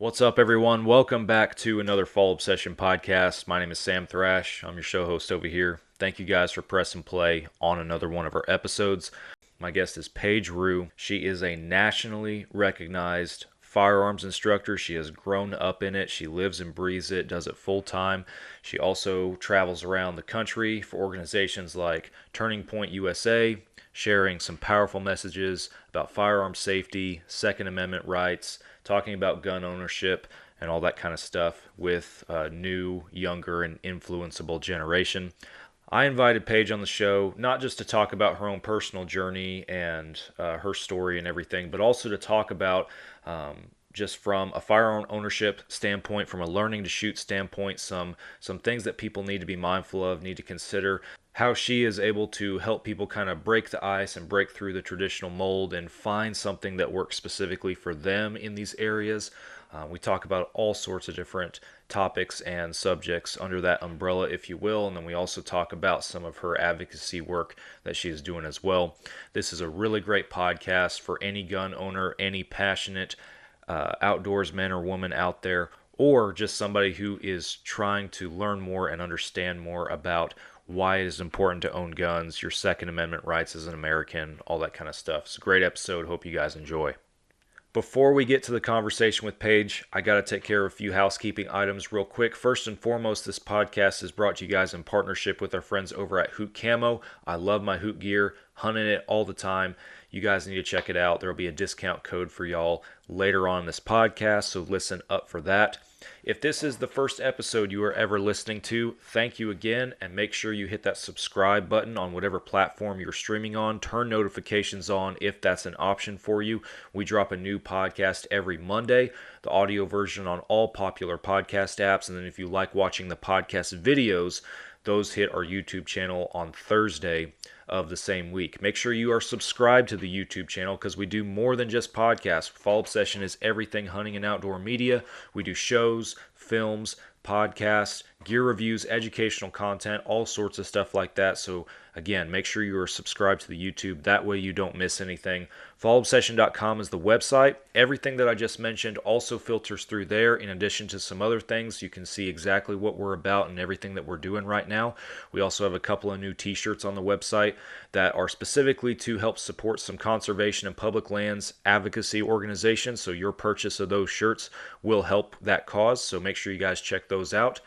What's up, everyone? Welcome back to another Fall Obsession podcast. My name is Sam Thrash. I'm your show host over here. Thank you guys for pressing play on another one of our episodes. My guest is Paige Roux. She is a nationally recognized firearms instructor. She has grown up in it. She lives and breathes it, does it full time. She also travels around the country for organizations like Turning Point USA, sharing some powerful messages about firearm safety, Second Amendment rights, talking about gun ownership, and all that kind of stuff with a new, younger, and influenceable generation. I invited Paige on the show not just to talk about her own personal journey and her story and everything, but also to talk about just from a firearm ownership standpoint, from a learning to shoot standpoint, some things that people need to be mindful of, need to consider. How she is able to help people kind of break the ice and break through the traditional mold and find something that works specifically for them in these areas. We talk about all sorts of different topics and subjects under that umbrella, if you will, and then we also talk about some of her advocacy work that she is doing as well. This is a really great podcast for any gun owner, any passionate outdoorsman or woman out there, or just somebody who is trying to learn more and understand more about why it is important to own guns, your Second Amendment rights as an American, all that kind of stuff. It's a great episode. Hope you guys enjoy. Before we get to the conversation with Paige, I got to take care of a few housekeeping items real quick. First and foremost, this podcast is brought to you guys in partnership with our friends over at Hoot Camo. I love my Hoot gear, hunting it all the time. You guys need to check it out. There will be a discount code for y'all later on in this podcast, so listen up for that. If this is the first episode you are ever listening to, thank you again, and make sure you hit that subscribe button on whatever platform you're streaming on. Turn notifications on if that's an option for you. We drop a new podcast every Monday, the audio version on all popular podcast apps, and then if you like watching the podcast videos, those hit our YouTube channel on Thursday of the same week. Make sure you are subscribed to the YouTube channel because we do more than just podcasts. Fall Obsession is everything hunting and outdoor media. We do shows, films, podcasts, gear reviews, educational content, all sorts of stuff like that. So again, make sure you are subscribed to the YouTube. That way you don't miss anything. Fallobsession.com is the website. Everything that I just mentioned also filters through there. In addition to some other things, you can see exactly what we're about and everything that we're doing right now. We also have a couple of new t-shirts on the website that are specifically to help support some conservation and public lands advocacy organizations. So your purchase of those shirts will help that cause. So make sure you guys check those out.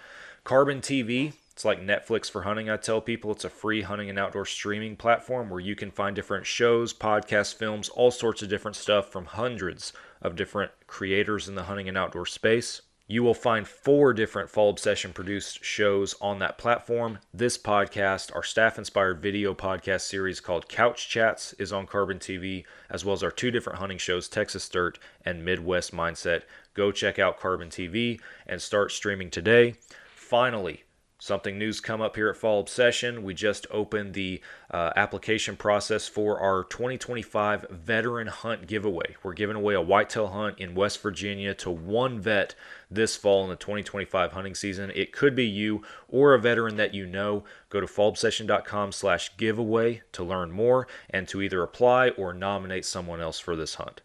Carbon TV, it's like Netflix for hunting. I tell people it's a free hunting and outdoor streaming platform where you can find different shows, podcasts, films, all sorts of different stuff from hundreds of different creators in the hunting and outdoor space. You will find 4 different Fall Obsession produced shows on that platform. This podcast, our staff-inspired video podcast series called Couch Chats, is on Carbon TV, as well as our 2 different hunting shows, Texas Dirt and Midwest Mindset. Go check out Carbon TV and start streaming today. Finally, something new's come up here at Fall Obsession. We just opened the application process for our 2025 Veteran Hunt giveaway. We're giving away a whitetail hunt in West Virginia to one vet this fall in the 2025 hunting season. It could be you or a veteran that you know. Go to fallobsession.com/giveaway to learn more and to either apply or nominate someone else for this hunt.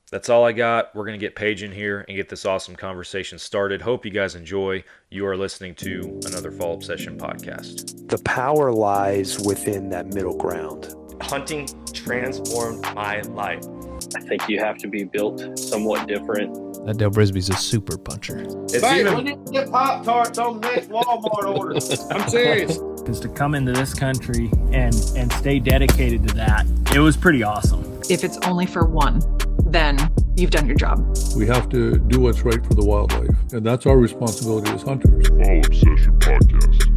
That's all I got. We're going to get Paige in here and get this awesome conversation started. Hope you guys enjoy. You are listening to another Fall Obsession podcast. The power lies within that middle ground. Hunting transformed my life. I think you have to be built somewhat different. That Dale Brisby's a super puncher. It's when you get Pop-Tarts on the next Walmart order. I'm serious. Because to come into this country and stay dedicated to that, it was pretty awesome. If it's only for one, then you've done your job. We have to do what's right for the wildlife, and that's our responsibility as hunters. Fall Obsession Podcast.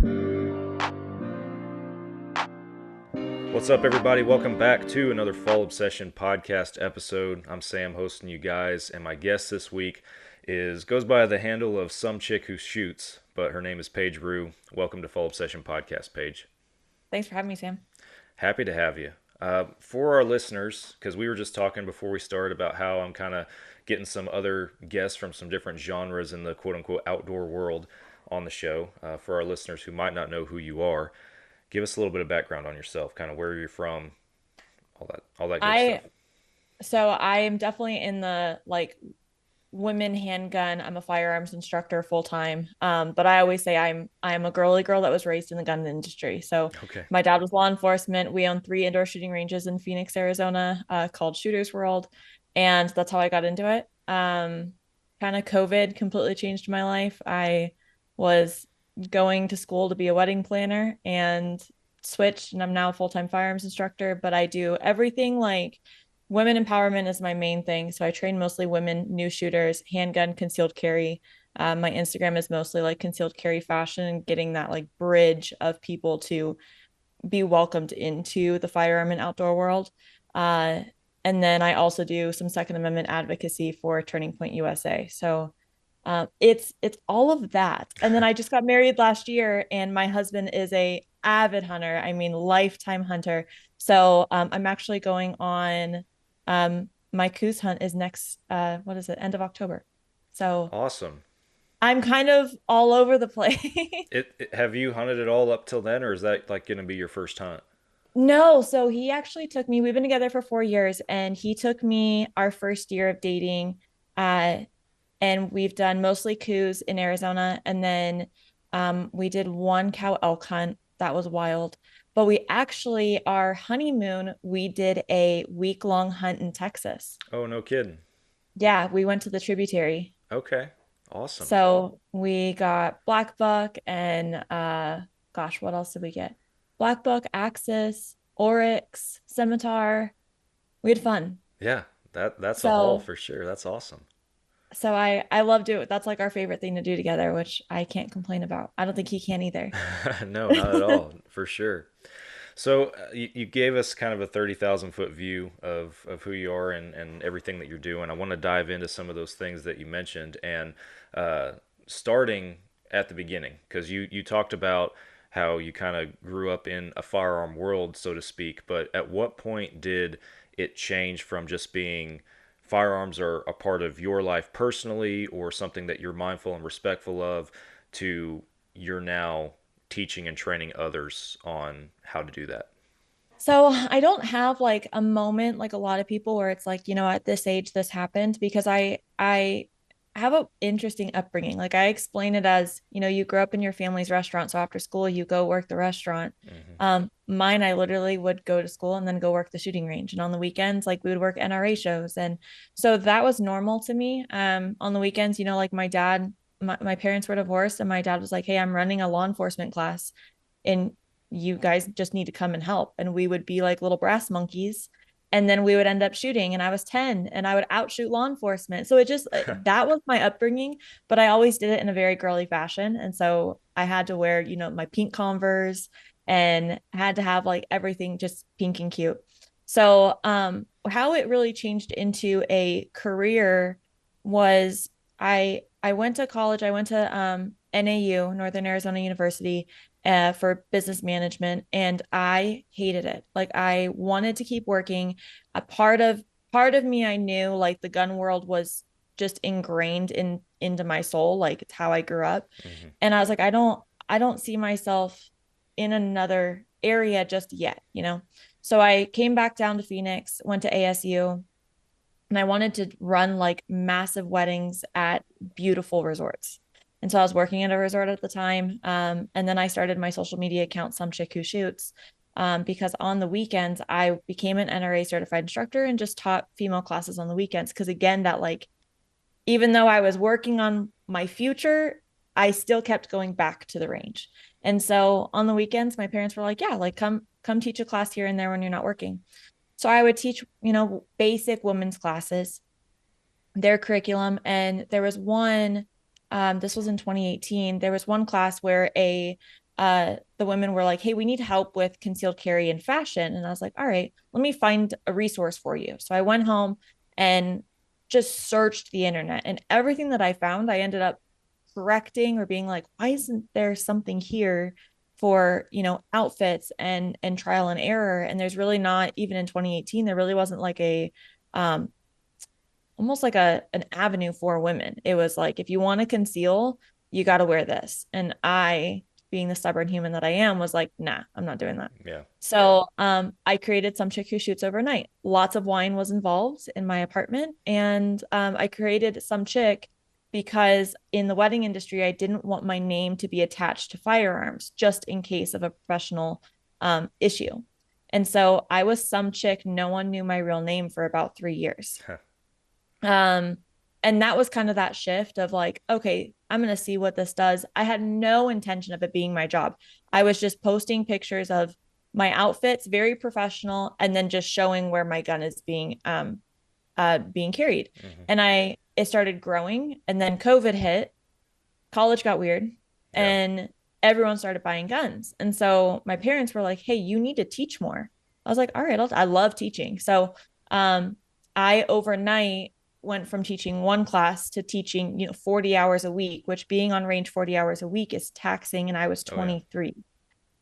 What's up, everybody? Welcome back to another Fall Obsession podcast episode. I'm Sam, hosting you guys, and my guest this week goes by the handle of Some Chick Who Shoots, but her name is Paige Roux. Welcome to Fall Obsession Podcast, Paige. Thanks for having me, Sam. Happy to have you. For our listeners, because we were just talking before we started about how I'm kind of getting some other guests from some different genres in the quote-unquote outdoor world on the show. For our listeners who might not know who you are, give us a little bit of background on yourself, kind of where you're from, all that good stuff. So I am definitely in the women handgun. I'm a firearms instructor full time. But I always say I'm a girly girl that was raised in the gun industry. So Okay. my dad was law enforcement. We own 3 indoor shooting ranges in Phoenix, Arizona, called Shooters World, and that's how I got into it. Kind of COVID completely changed my life. I was going to school to be a wedding planner and switched, and I'm now a full-time firearms instructor, but I do everything like women empowerment is my main thing. So I train mostly women, new shooters, handgun, concealed carry. My Instagram is mostly like concealed carry fashion and getting that like bridge of people to be welcomed into the firearm and outdoor world. Uh, and then I also do some Second Amendment advocacy for Turning Point USA. So it's all of that. And then I just got married last year, and my husband is a avid hunter. I mean, lifetime hunter. So I'm actually going on my Coos hunt is next what is it, end of October. So Awesome. I'm kind of all over the place. Have you hunted it all up till then, or is that like going to be your first hunt? No, so he actually took me, we've been together for 4 years, and he took me our first year of dating. Uh, and we've done mostly coos in Arizona. And then we did one cow elk hunt. That was wild. But we actually, our honeymoon, we did a week-long hunt in Texas. Oh, no kidding. Yeah, we went to the tributary. Okay. Awesome. So we got black buck and gosh, what else did we get? Black buck, axis, oryx, scimitar. We had fun. Yeah, that's a haul So for sure. That's awesome. so I love doing it. That's like our favorite thing to do together, which I can't complain about. I don't think he can either. No, not at all, for sure. So you gave us kind of a 30,000 foot view of who you are and everything that you're doing. I want to dive into some of those things that you mentioned, and uh, starting at the beginning, because you talked about how you kind of grew up in a firearm world, so to speak. But at what point did it change from just being firearms are a part of your life personally or something that you're mindful and respectful of to you're now teaching and training others on how to do that? So I don't have like a moment like a lot of people where it's like, at this age this happened, because I have an interesting upbringing. Like I explain it as, you grew up in your family's restaurant, so after school you go work the restaurant. Mine, I literally would go to school and then go work the shooting range, and on the weekends like we would work NRA shows, and so that was normal to me. On the weekends, like my dad, my parents were divorced, and my dad was like, hey, I'm running a law enforcement class, and you guys just need to come and help. And we would be like little brass monkeys. And then we would end up shooting. And I was 10 and I would outshoot law enforcement. So it just, that was my upbringing, but I always did it in a very girly fashion. And so I had to wear, my pink Converse and had to have like everything just pink and cute. So how it really changed into a career was I went to college. I went to NAU, Northern Arizona University, for business management, and I hated it. Like I wanted to keep working. A part of me, I knew like the gun world was just ingrained into my soul. Like it's how I grew up. And I was like, I don't see myself in another area just yet. So I came back down to Phoenix, went to ASU, and I wanted to run like massive weddings at beautiful resorts. And so I was working at a resort at the time. And then I started my social media account, Some Chick Who Shoots, because on the weekends, I became an NRA certified instructor and just taught female classes on the weekends. Because again, that like, even though I was working on my future, I still kept going back to the range. And so on the weekends, my parents were like, yeah, like come teach a class here and there when you're not working. So I would teach, basic women's classes, their curriculum. And there was one, this was in 2018. There was one class where the women were like, hey, we need help with concealed carry and fashion. And I was like, all right, let me find a resource for you. So I went home and just searched the internet, and everything that I found, I ended up correcting or being like, why isn't there something here for, outfits and trial and error? And there's really not, even in 2018, there really wasn't like a almost like an avenue for women. It was like, if you want to conceal, you got to wear this. And I being the stubborn human that I am, was like, nah, I'm not doing that. Yeah. So I created Some Chick Who Shoots overnight. Lots of wine was involved in my apartment. And I created Some Chick because in the wedding industry, I didn't want my name to be attached to firearms just in case of a professional issue. And so I was Some Chick. No one knew my real name for about 3 years. Um, and that was kind of that shift of like, okay, I'm going to see what this does. I had no intention of it being my job. I was just posting pictures of my outfits, very professional, and then just showing where my gun is being carried. And it started growing, and then COVID hit, college got weird, and everyone started buying guns. And so my parents were like, hey, you need to teach more. I was like, all right, I love teaching. So I overnight went from teaching one class to teaching 40 hours a week, which being on range 40 hours a week is taxing. And I was 23.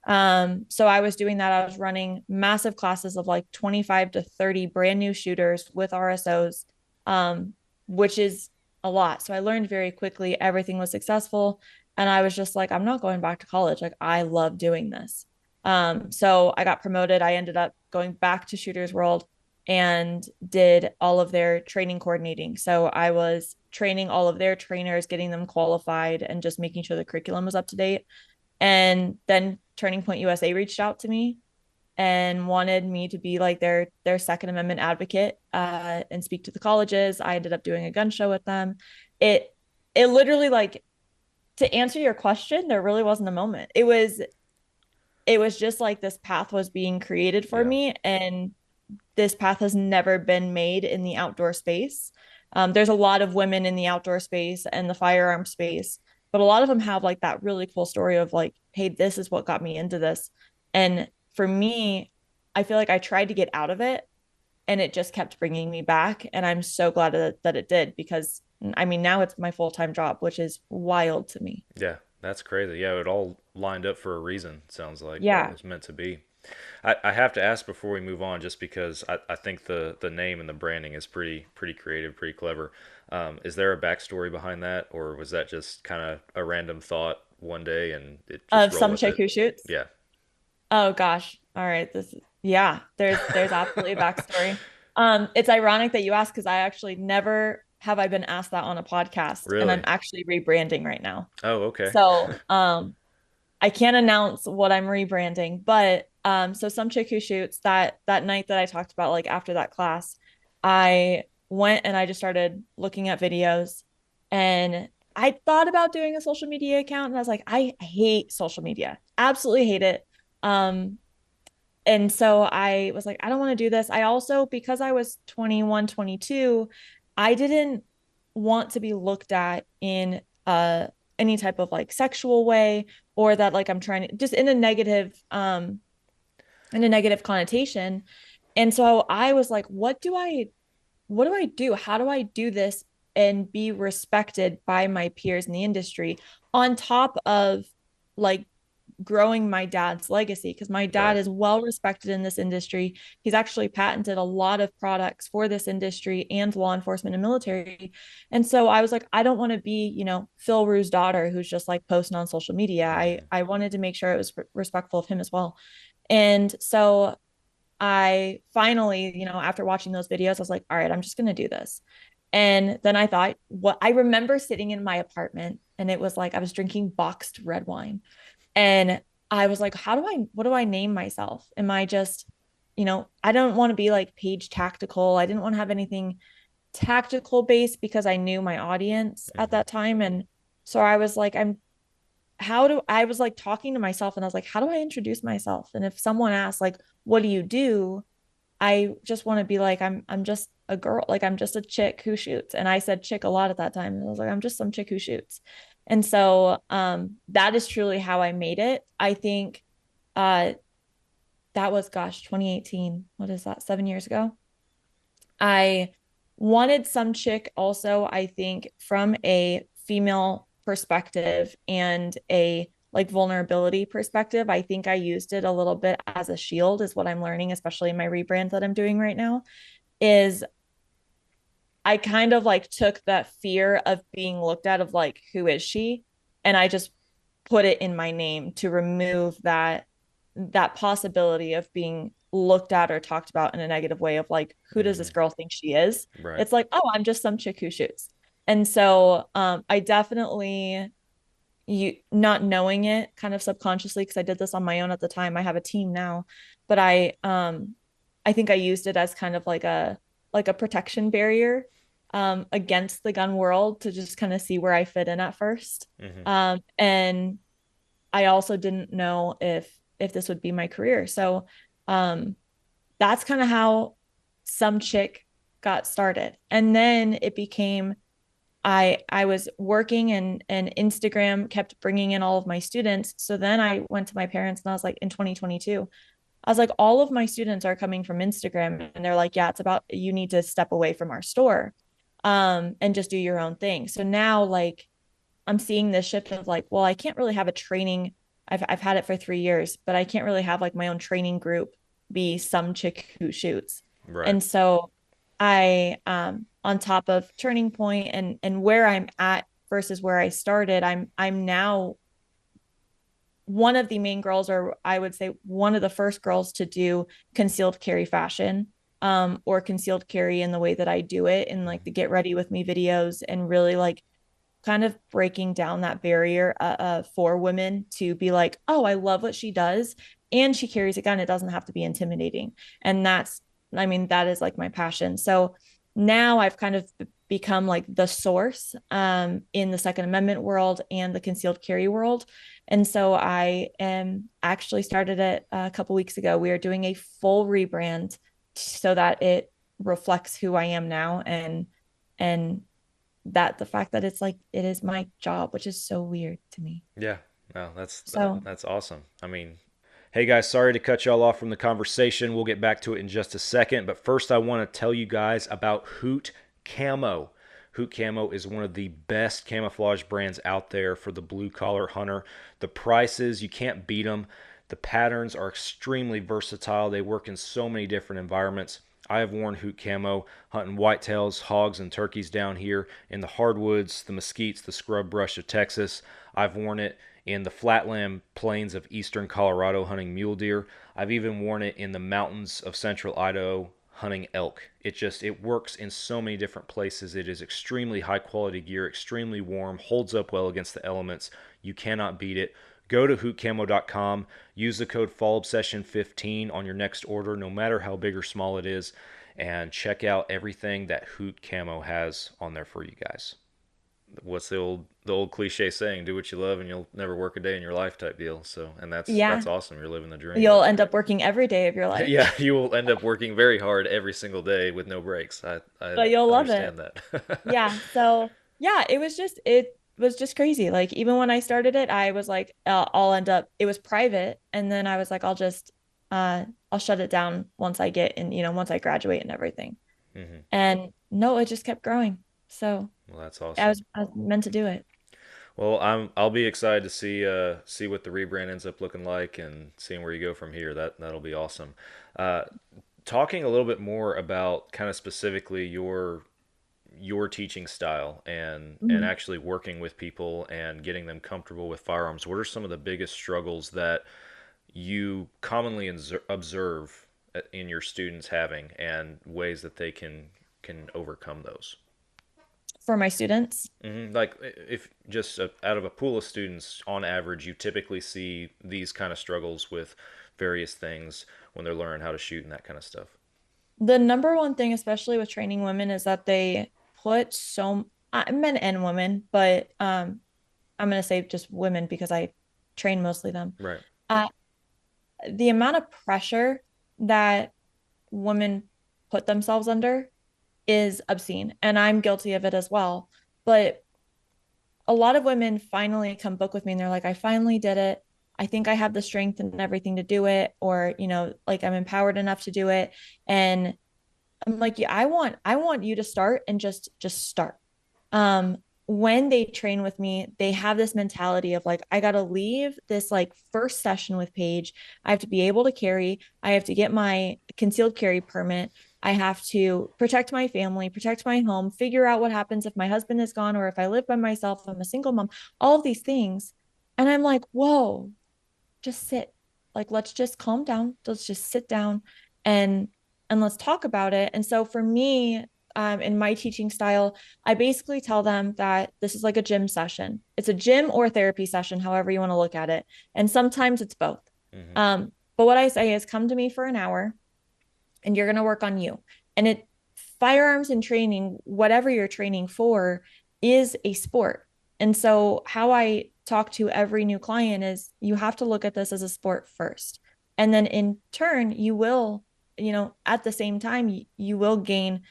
So I was doing that. I was running massive classes of like 25 to 30 brand new shooters with RSOs, which is a lot. So I learned very quickly. Everything was successful. And I was just like, I'm not going back to college. Like, I love doing this. So I got promoted. I ended up going back to Shooters World and did all of their training coordinating. So I was training all of their trainers, getting them qualified, and just making sure the curriculum was up to date. And then Turning Point USA reached out to me and wanted me to be like their Second Amendment advocate and speak to the colleges. I ended up doing a gun show with them. It literally, like, to answer your question, there really wasn't a moment. It was just like this path was being created for me, and this path has never been made in the outdoor space. There's a lot of women in the outdoor space and the firearm space, but a lot of them have like that really cool story of like, hey, this is what got me into this. And for me, I feel like I tried to get out of it, and it just kept bringing me back. And I'm so glad that it did, because I mean, now it's my full-time job, which is wild to me. Yeah, that's crazy. Yeah, it all lined up for a reason, sounds like. Yeah. It was meant to be. I have to ask before we move on, just because I think the name and the branding is pretty creative, pretty clever. Is there a backstory behind that, or was that just kind of a random thought one day and it just Of rolled Some with Chick it? Who Shoots? Yeah. Oh gosh. All right. There's absolutely a backstory. It's ironic that you asked, because I actually never have I been asked that on a podcast, and Really? I'm actually rebranding right now. Oh, okay. So I can't announce what I'm rebranding, but so Some Chick Who Shoots, that night that I talked about, like after that class, I went and I just started looking at videos, and I thought about doing a social media account, and I was like, I hate social media, absolutely hate it. And so I was like, I don't want to do this. I also, because I was 21, 22, I didn't want to be looked at in any type of like sexual way, or that like I'm trying to just in a negative connotation. And so I was like, what do I do? How do I do this and be respected by my peers in the industry, on top of like growing my dad's legacy? Because my dad is well respected in this industry. He's actually patented a lot of products for this industry and law enforcement and military. And so I was like, I don't want to be, Phil Roux's daughter who's just like posting on social media. I wanted to make sure it was respectful of him as well. And so I finally, after watching those videos, I was like, all right, I'm just going to do this. And then I thought, what I remember sitting in my apartment, and it was like I was drinking boxed red wine. And I was like, what do I name myself? Am I just, I don't want to be like Paige Tactical. I didn't want to have anything tactical based, because I knew my audience at that time. And so I was like, I was like talking to myself, and I was like, how do I introduce myself? And if someone asks like, what do you do? I just want to be like, I'm just a girl. Like, I'm just a chick who shoots. And I said chick a lot at that time. And I was like, I'm just some chick who shoots. And so that is truly how I made it. I think that was, 2018. What is that? 7 years ago. I wanted Some Chick also, I think, from a female perspective and a like vulnerability perspective. I think I used it a little bit as a shield, is what I'm learning, especially in my rebrand that I'm doing right now, is I kind of like took that fear of being looked at of like, who is she? And I just put it in my name to remove that possibility of being looked at or talked about in a negative way of like, who does this girl think she is? Right. It's like, oh, I'm just some chick who shoots. And so I definitely, you not knowing it kind of subconsciously, because I did this on my own at the time. I have a team now, but I think I used it as kind of like a protection barrier against the gun world to just kind of see where I fit in at first. And I also didn't know if this would be my career. So that's kind of how Some Chick got started. And then it became I was working and Instagram kept bringing in all of my students. So then I went to my parents and I was like, in 2022, I was like, all of my students are coming from Instagram. And they're like, yeah, it's about, you need to step away from our store and just do your own thing. So now like I'm seeing this shift of like, well, I can't really have a training. I've had it for 3 years, but I can't really have like my own training group be Some Chick Who Shoots. Right. And so I on top of Turning Point and where I'm at versus where I started, I'm now one of the main girls, or I would say one of the first girls to do concealed carry fashion, or concealed carry in the way that I do it in like the Get Ready With Me videos, and really like kind of breaking down that barrier for women to be like, oh, I love what she does. And she carries a gun. It doesn't have to be intimidating. And that is like my passion. So now I've kind of become like the source in the Second Amendment world and the concealed carry world. And so I am actually started it a couple weeks ago. We are doing a full rebrand so that it reflects who I am now, and that the fact that it's like it is my job, which is so weird to me. Yeah. No, that's So that's awesome. I mean, hey guys, sorry to cut y'all off from the conversation. We'll get back to it in just a second, but first I want to tell you guys about Hoot Camo. Hoot Camo is one of the best camouflage brands out there for the blue collar hunter. The prices, you can't beat them. The patterns are extremely versatile. They work in so many different environments. I have worn Hoot Camo hunting whitetails, hogs, and turkeys down here in the hardwoods, the mesquites, the scrub brush of Texas. I've worn it in the flatland plains of eastern Colorado hunting mule deer. I've even worn it in the mountains of central Idaho hunting elk. It works in so many different places. It is extremely high quality gear, extremely warm, holds up well against the elements. You cannot beat it. Go to hootcamo.com, use the code FallObsession15 on your next order, no matter how big or small it is, and check out everything that Hoot Camo has on there for you guys. What's the old cliche saying, do what you love and you'll never work a day in your life type deal. So, and that's awesome. You're living the dream. you'll end up working every day of your life. Yeah, you will end up working very hard every single day with no breaks. But you'll love it. That. Yeah. So yeah, it was just crazy. Like even when I started it, I was like, I'll end up, it was private. And then I was like, I'll shut it down once I get in, once I graduate and everything. And no, it just kept growing. So well, that's awesome. I was meant to do it. Well, I'll be excited to see what the rebrand ends up looking like and seeing where you go from here. That'll be awesome. Talking a little bit more about kind of specifically your teaching style and actually working with people and getting them comfortable with firearms. What are some of the biggest struggles that you commonly observe in your students having, and ways that they can overcome those? For my students, Like if just out of a pool of students, on average, you typically see these kind of struggles with various things when they're learning how to shoot and that kind of stuff. the number one thing, especially with training women, is that they put men and women, but I'm going to say just women because I train mostly them. Right. The amount of pressure that women put themselves under is obscene, and I'm guilty of it as well. But a lot of women finally come book with me and they're like, I finally did it. I think I have the strength and everything to do it, or like I'm empowered enough to do it. And I'm like, yeah, I want you to start and just start. When they train with me, they have this mentality of like, I got to leave this like first session with Paige. I have to be able to carry. I have to get my concealed carry permit. I have to protect my family, protect my home, figure out what happens if my husband is gone or if I live by myself, I'm a single mom, all of these things. And I'm like, whoa, just sit. Like, let's just calm down. Let's just sit down and let's talk about it. And so for me, in my teaching style, I basically tell them that this is like a gym session. It's a gym or therapy session, however you want to look at it. And sometimes it's both. Mm-hmm. But what I say is come to me for an hour and you're going to work on you. And firearms and training, whatever you're training for, is a sport. And so how I talk to every new client is you have to look at this as a sport first. And then in turn, you will, at the same time, you will gain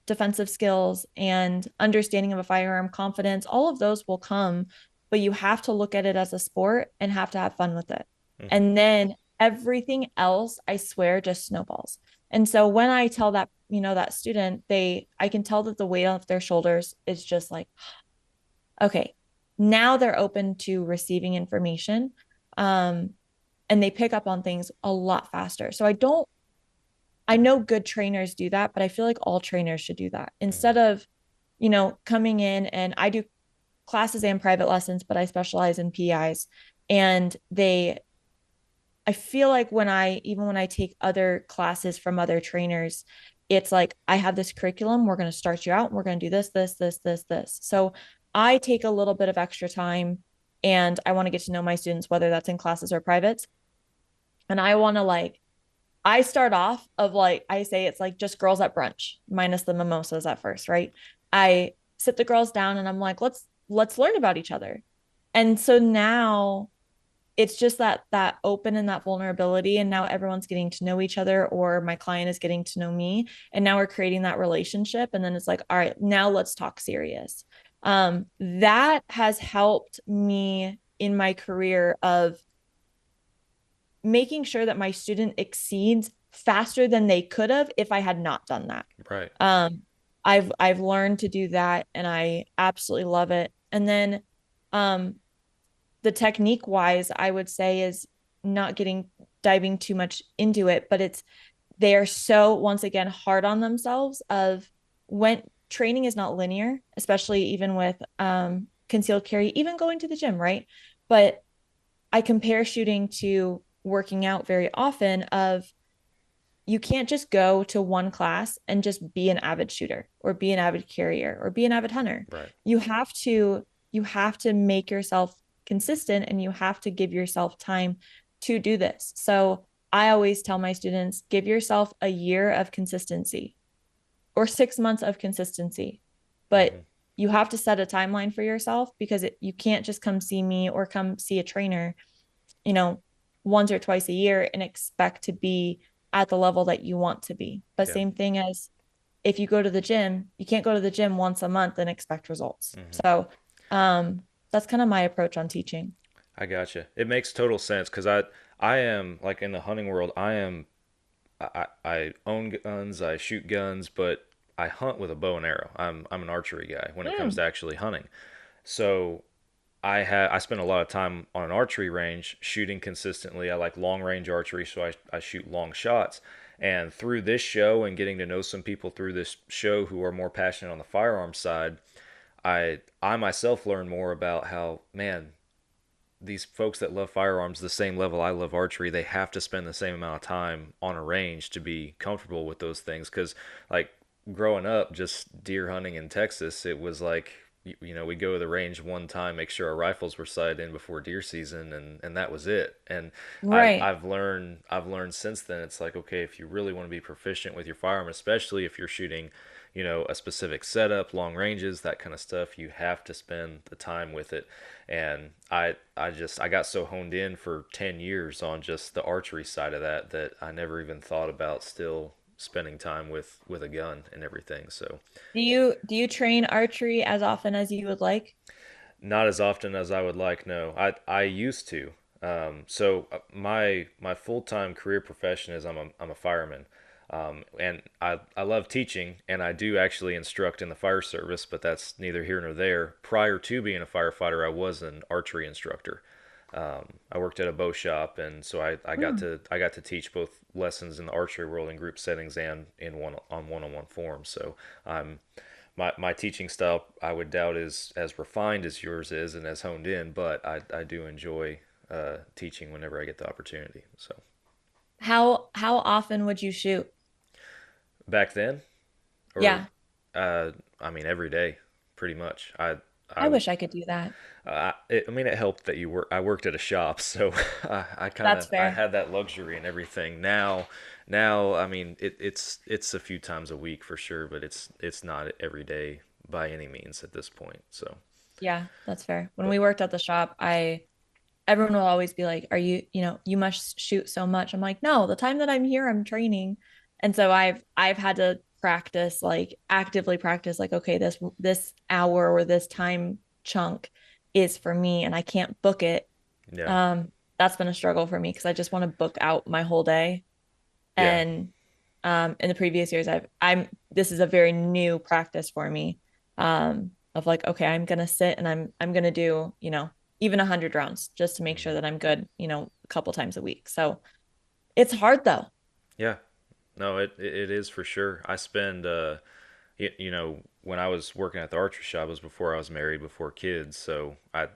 defensive skills and understanding of a firearm, confidence. All of those will come, but you have to look at it as a sport and have to have fun with it. Mm-hmm. And then everything else, I swear, just snowballs. And so when I tell that student, I can tell that the weight off their shoulders is just like, okay, now they're open to receiving information. And they pick up on things a lot faster. So I know good trainers do that, but I feel like all trainers should do that instead of, coming in, and I do classes and private lessons, but I specialize in PIs. And I feel like when I take other classes from other trainers, it's like, I have this curriculum, we're going to start you out, and we're going to do this, this, this, this, this. So I take a little bit of extra time and I want to get to know my students, whether that's in classes or privates. And I start off I say it's like just girls at brunch, minus the mimosas at first, right? I sit the girls down and I'm like, let's learn about each other. And so now it's just that open and that vulnerability, and now everyone's getting to know each other, or my client is getting to know me, and now we're creating that relationship. And then it's like, all right, now let's talk serious. That has helped me in my career of making sure that my student exceeds faster than they could have if I had not done that. Right. I've learned to do that, and I absolutely love it. And then the technique wise, I would say, is not diving too much into it, but they are so, once again, hard on themselves of when training is not linear, especially even with concealed carry, even going to the gym, right? But I compare shooting to working out very often of, you can't just go to one class and just be an avid shooter or be an avid carrier or be an avid hunter. Right. You have to make yourself consistent, and you have to give yourself time to do this. So I always tell my students, give yourself a year of consistency or 6 months of consistency, but you have to set a timeline for yourself, because you can't just come see me or come see a trainer, once or twice a year and expect to be at the level that you want to be. But same thing as if you go to the gym, you can't go to the gym once a month and expect results. So that's kind of my approach on teaching. I gotcha. It makes total sense, because I am, like, in the hunting world, I own guns, I shoot guns, but I hunt with a bow and arrow. I'm an archery guy when it comes to actually hunting. So I spend a lot of time on an archery range shooting consistently. I like long range archery, so I shoot long shots. And through this show and getting to know some people through this show who are more passionate on the firearm side, I myself learned more about how, man, these folks that love firearms the same level I love archery, they have to spend the same amount of time on a range to be comfortable with those things. Because, like, growing up just deer hunting in Texas, it was like, we'd go to the range one time, make sure our rifles were sighted in before deer season, and that was it. And right. I've learned since then, it's like, okay, if you really want to be proficient with your firearm, especially if you're shooting, a specific setup, long ranges, that kind of stuff, you have to spend the time with it. And I got so honed in for 10 years on just the archery side of that I never even thought about still spending time with a gun and everything. So do you train archery as often as you would like? not as often as I would like, no. I used to. So my full-time career profession is I'm a fireman. And I love teaching, and I do actually instruct in the fire service, but that's neither here nor there. Prior to being a firefighter, I was an archery instructor. I worked at a bow shop, and so I got to teach both lessons in the archery world in group settings and in one-on-one form. So I'm my teaching style, I would doubt is as refined as yours is and as honed in, but I do enjoy teaching whenever I get the opportunity. So How often would you shoot? back then, or Yeah, I mean every day, pretty much. I I wish I could do that. I mean, it helped that I worked at a shop, so I kind That's of I fair. had that luxury and everything. I mean, it's a few times a week for sure, but it's not every day by any means at this point. So, Yeah, that's fair. When but we worked at the shop, everyone will always be like, "Are you, you must shoot so much." I'm like, "No, the time that I'm here, I'm training." And so I've had to practice, like actively practice, like, okay, this hour or this time chunk is for me and I can't book it. yeah, Um, that's been a struggle for me because I just want to book out my whole day. yeah, And in the previous years, this is a very new practice for me. Of like, okay, I'm gonna sit and I'm gonna do, even 100 rounds just to make sure mhm, that I'm good, a couple times a week. So it's hard though. yeah. No, it is for sure. I spend when I was working at the archery shop, it was before I was married, before kids. So I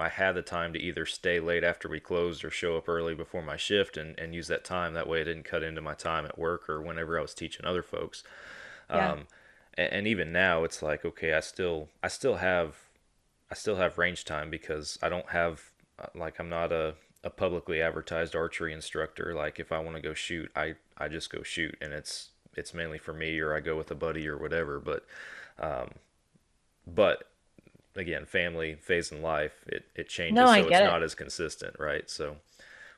had the time to either stay late after we closed or show up early before my shift and use that time. That way it didn't cut into my time at work or whenever I was teaching other folks. Yeah. Um, and even now it's like, okay, I still have range time because I don't have, like, I'm not a publicly advertised archery instructor. Like if I want to go shoot, I just go shoot and it's mainly for me or I go with a buddy or whatever. Um, but again, family, phase in life, it No, changes, I so it's get it. not as consistent, right? So,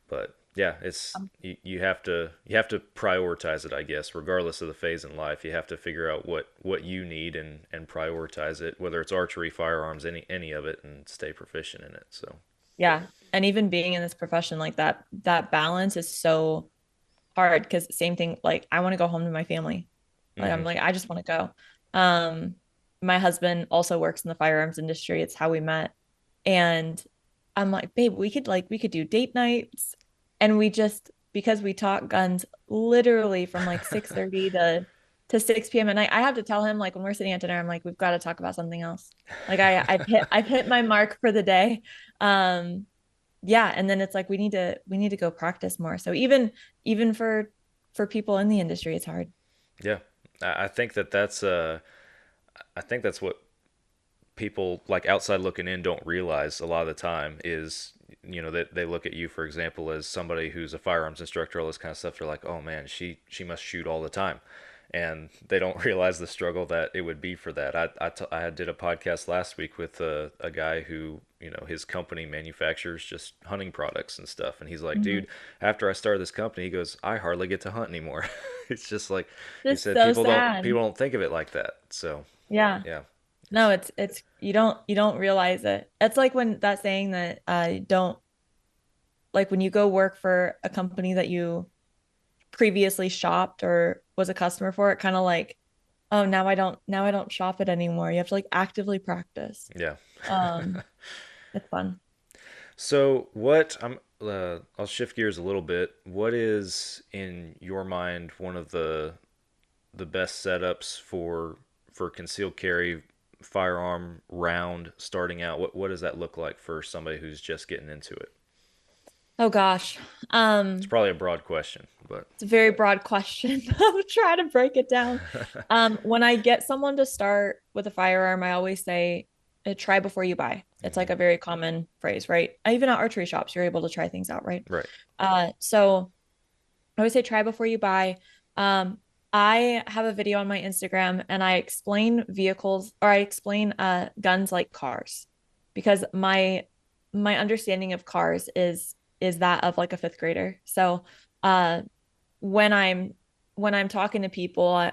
but yeah, Um, you have to prioritize it, I guess, regardless of the phase in life. You have to figure out what you need and prioritize it, whether it's archery, firearms, any of it, and stay proficient in it. So, yeah. And even being in this profession like that balance is so hard because same thing, like I want to go home to my family. Like I'm hmm, like, I just want to go. My husband also works in the firearms industry. It's how we met. And I'm like, babe, we could do date nights. And we just because we talk guns literally from like 6:30 to 6 p.m. at night. I have to tell him like when we're sitting at dinner, I'm like, we've got to talk about something else. Like I've hit my mark for the day. Um, yeah, and then it's like we need to go practice more. So even for people in the industry, it's hard. yeah, I think I think that's what people like outside looking in don't realize a lot of the time is that they look at you, for example, as somebody who's a firearms instructor, all this kind of stuff. They're like, oh man, she must shoot all the time, and they don't realize the struggle that it would be for that. I did a podcast last week with a guy who, his company manufactures just hunting products and stuff, and he's like, Mhm. dude, after I started this company, he goes, I hardly get to hunt anymore. It's just like he Just said, so sad. people don't think of it like that. So Yeah. yeah, No, it's it's you don't realize it. It's like when that saying that don't like when you go work for a company that you previously shopped or was a customer for, it kind of like, oh, now I don't shop it anymore. You have to like actively practice. yeah. Um, it's fun. So what I'll shift gears a little bit. What is in your mind one of the best setups for concealed carry firearm round starting out? What does that look like for somebody who's just getting into it? Oh gosh. It's probably a broad question, but It's a very broad question. I'll try to break it down. When I get someone to start with a firearm, I always say, try before you buy. It's like hmm, a very common phrase, right? Even at archery shops, you're able to try things out, right? right. So I always say, try before you buy. Um, I have a video on my Instagram and I explain vehicles or I explain guns like cars because my understanding of cars is that of like a fifth grader. So uh when I'm talking to people,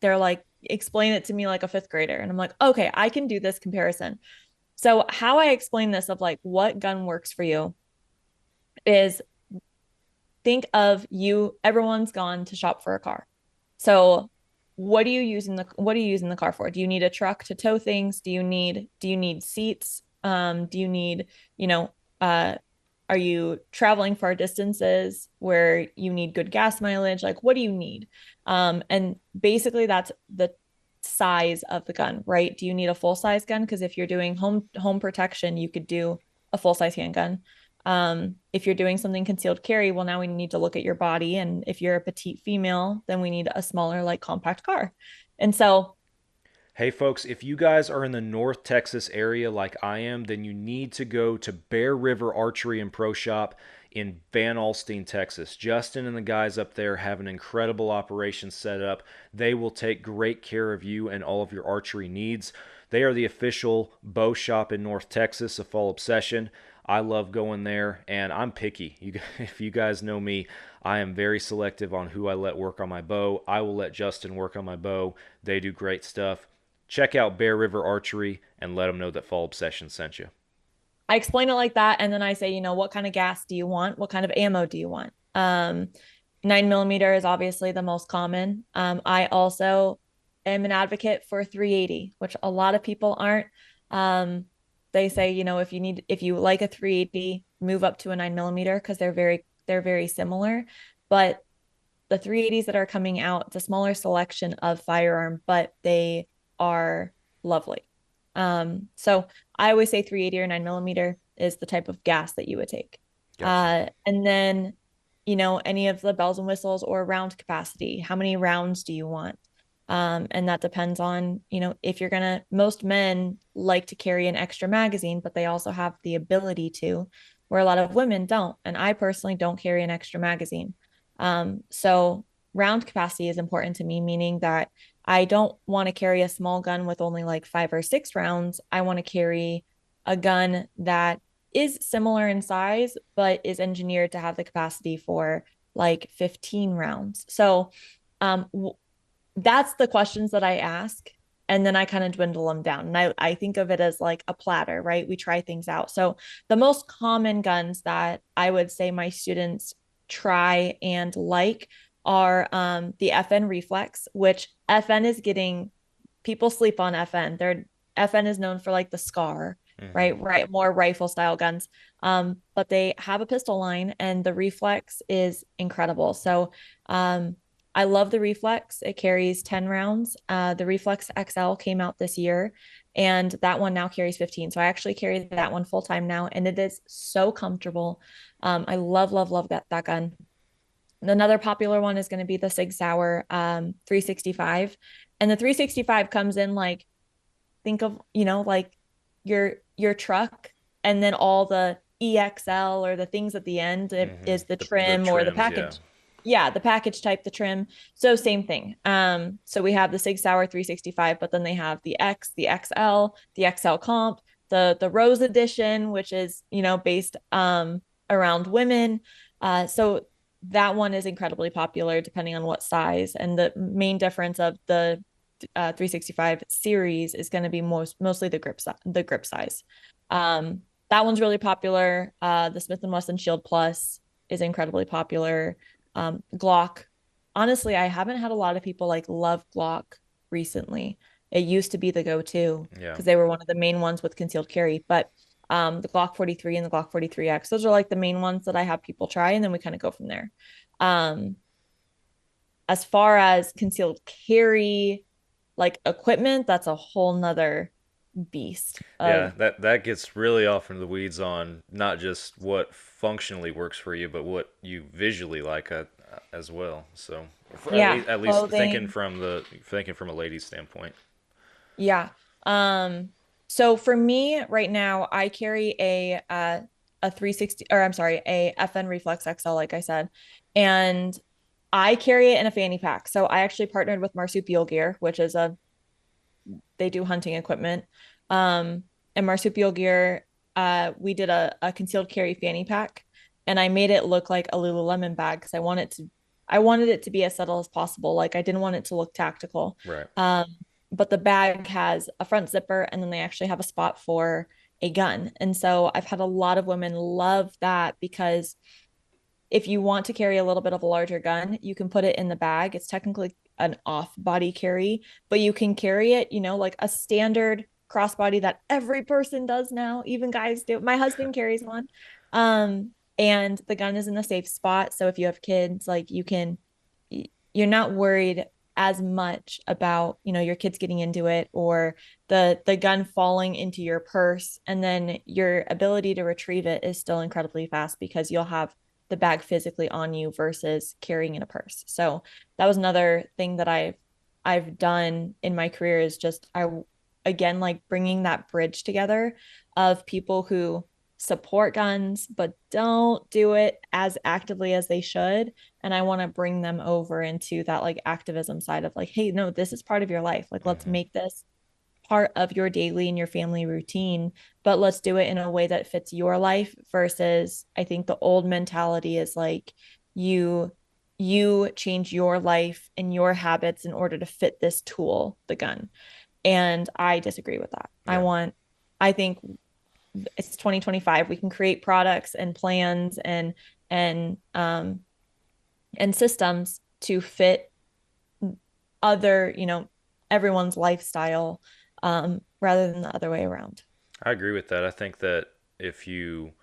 they're like, explain it to me like a fifth grader. And I'm like, okay, I can do this comparison. So how I explain this of like what gun works for you is think of everyone's gone to shop for a car. So what are you using the car for? Do you need a truck to tow things? Do you need seats? Do you need, you know, uh are you traveling far distances where you need good gas mileage? Like what do you need? And basically that's the size of the gun, right? Do you need a full size gun? Because if you're doing home protection, you could do a full size handgun. If you're doing something concealed carry, well, now we need to look at your body. And if you're a petite female, then we need a smaller, like compact car. And so, Hey, folks, if you guys are in the North Texas area like I am, then you need to go to Bear River Archery and Pro Shop in Van Alstyne, Texas. Justin and the guys up there have an incredible operation set up. They will take great care of you and all of your archery needs. They are the official bow shop in North Texas, a Fall Obsession. I love going there, and I'm picky. If you guys know me, I am very selective on who I let work on my bow. I will let Justin work on my bow. They do great stuff. Check out Bear River Archery and let them know that Fall Obsession sent you. I explain it like that, and then I say, what kind of gas do you want? What kind of ammo do you want? 9mm is obviously the most common. I also am an advocate for 380, which a lot of people aren't. They say, if you like a 380, move up to a 9mm because they're very similar. But the 380s that are coming out, it's a smaller selection of firearm, but they are lovely. So I always say 380 or 9mm is the type of gas that you would take. Gotcha. And then, any of the bells and whistles or round capacity, how many rounds do you want? And that depends on, if you're most men like to carry an extra magazine, but they also have the ability to, where a lot of women don't. And I personally don't carry an extra magazine. So round capacity is important to me, meaning that I don't want to carry a small gun with only like 5 or 6 rounds. I want to carry a gun that is similar in size, but is engineered to have the capacity for like 15 rounds. So that's the questions that I ask. And then I kind of dwindle them down. And I think of it as like a platter, right? We try things out. So the most common guns that I would say my students try and like are the FN Reflex, which FN is getting, people sleep on FN. FN is known for like the SCAR, right? More rifle style guns. But they have a pistol line, and the Reflex is incredible. So I love the Reflex. It carries 10 rounds. The Reflex XL came out this year, and that one now carries 15. So I actually carry that one full time now, and it is so comfortable. I love that gun. Another popular one is going to be the Sig Sauer 365. And the 365 comes in like, think of, like your truck, and then all the EXL or the things at the end is the trim or the package. Yeah, the package type, the trim. So same thing. So we have the Sig Sauer 365, but then they have the X, the XL, the XL Comp, the Rose Edition, which is, based around women. So that one is incredibly popular depending on what size. And the main difference of the 365 series is going to be mostly the grip size. That one's really popular. The Smith & Wesson Shield Plus is incredibly popular. Glock. Honestly, I haven't had a lot of people like love Glock recently. It used to be the go-to because they were one of the main ones with concealed carry. But the Glock 43 and the Glock 43X, those are like the main ones that I have people try, and then we kind of go from there. As far as concealed carry, like equipment, that's a whole nother beast. That gets really off into the weeds on not just what functionally works for you, but what you visually like as well. So at least thinking from a lady's standpoint. Yeah. So for me right now, I carry a 360, or I'm sorry, a FN Reflex XL, like I said, and I carry it in a fanny pack. So I actually partnered with Marsupial Gear, which is they do hunting equipment. And Marsupial Gear, we did a concealed carry fanny pack, and I made it look like a Lululemon bag because I wanted it to be as subtle as possible. Like I didn't want it to look tactical. Right. But the bag has a front zipper, and then they actually have a spot for a gun. And so I've had a lot of women love that, because if you want to carry a little bit of a larger gun, you can put it in the bag. It's technically an off body carry, but you can carry it, like a standard crossbody that every person does now, even guys do. My husband carries one. And the gun is in a safe spot. So if you have kids, like you're not worried as much about, you know, your kids getting into it or the gun falling into your purse, and then your ability to retrieve it is still incredibly fast because you'll have the bag physically on you versus carrying in a purse. So that was another thing that I've done in my career, is just again, like bringing that bridge together of people who support guns but don't do it as actively as they should, and I want to bring them over into that like activism side of like, hey, no, this is part of your life, like let's make this part of your daily and your family routine, but let's do it in a way that fits your life. Versus I think the old mentality is like you change your life and your habits in order to fit this tool, the gun. And I disagree with that. Yeah. I think it's 2025. We can create products and plans and and systems to fit other, you know, everyone's lifestyle, rather than the other way around. I agree with that. I think that if you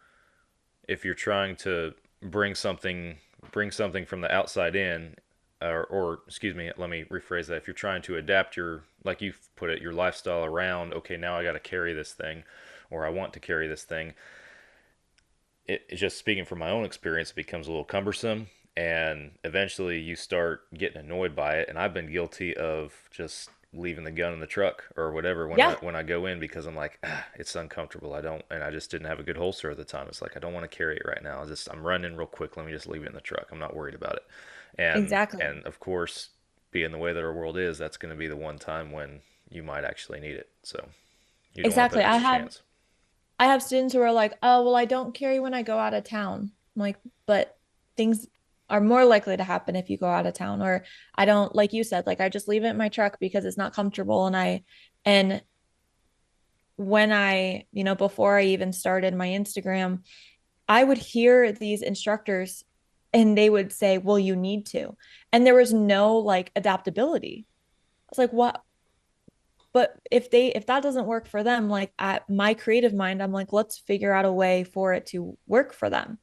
if you're trying to bring something from the outside in, or excuse me, let me rephrase that. If you're trying to adapt your, like you put it, your lifestyle around, okay, now I got to carry this thing, or I want to carry this thing. It's just speaking from my own experience, it becomes a little cumbersome, and eventually you start getting annoyed by it. And I've been guilty of just leaving the gun in the truck or whatever when Yeah, I go in, because I'm like, it's uncomfortable. I just didn't have a good holster at the time. It's like I don't want to carry it right now. I'm running real quick. Let me just leave it in the truck. I'm not worried about it. exactly. And of course, being the way that our world is, that's going to be the one time when you might actually need it. So you don't want Exactly. that extra chance. I have students who are like, oh, well, I don't carry when I go out of town. I'm like, but things are more likely to happen if you go out of town. Or I don't, like you said, like I just leave it in my truck because it's not comfortable. And when you know, before I even started my Instagram, I would hear these instructors and they would say, well, you need to. And there was no like adaptability. I was like, what? But if that doesn't work for them, like at my creative mind, I'm like, let's figure out a way for it to work for them.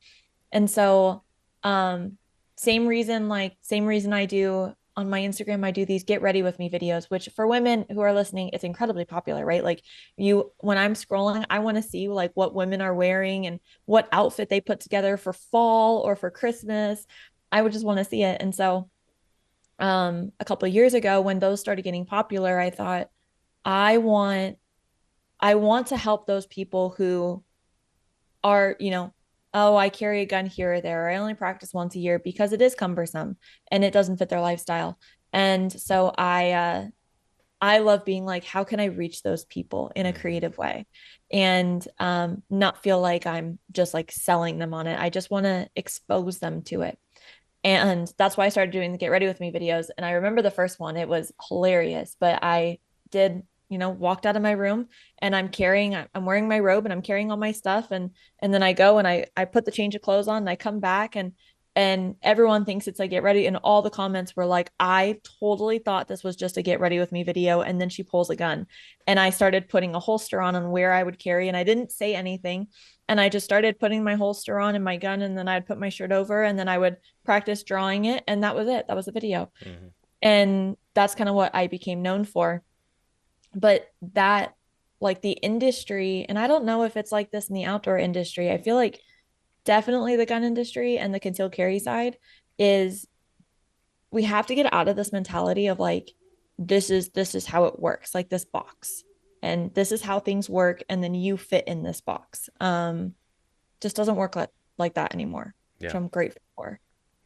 And so, um, same reason I do on my Instagram, I do these get ready with me videos, which for women who are listening, it's incredibly popular, right? Like when I'm scrolling, I want to see like what women are wearing and what outfit they put together for fall or for Christmas. I would just want to see it. And so, a couple of years ago when those started getting popular, I thought, I want I want to help those people who are, you know, oh, I carry a gun here or there. Or I only practice once a year because it is cumbersome and it doesn't fit their lifestyle. And so I love being like, how can I reach those people in a creative way and not feel like I'm just like selling them on it. I just want to expose them to it. And that's why I started doing the Get Ready With Me videos. And I remember the first one, it was hilarious, but I did, you know, walked out of my room and I'm wearing my robe and I'm carrying all my stuff. And then I go and I put the change of clothes on and I come back and everyone thinks it's a get ready. And all the comments were like, I totally thought this was just a get ready with me video. And then she pulls a gun and I started putting a holster on where I would carry. And I didn't say anything. And I just started putting my holster on and my gun. And then I'd put my shirt over and then I would practice drawing it. And that was it. That was the video. Mm-hmm. And that's kind of what I became known for. But that, like the industry, and I don't know if it's like this in the outdoor industry, I feel like definitely the gun industry and the concealed carry side is we have to get out of this mentality of like this is how it works, like this box, and this is how things work and then you fit in this box. Just doesn't work like that anymore, which Yeah. I'm grateful for.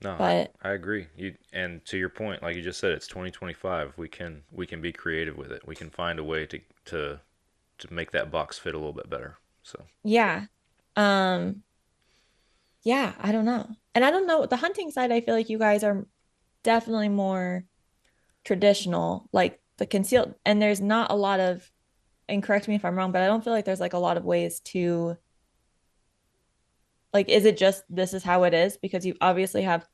No, But I agree. And to your point, like you just said, it's 2025. We can be creative with it. We can find a way to make that box fit a little bit better. So yeah. um yeah, I don't know. And I don't know, the hunting side, I feel like you guys are definitely more traditional, like the concealed, and there's not a lot of, and correct me if I'm wrong, but I don't feel like there's like a lot of ways to, like, is it just this is how it is because you obviously have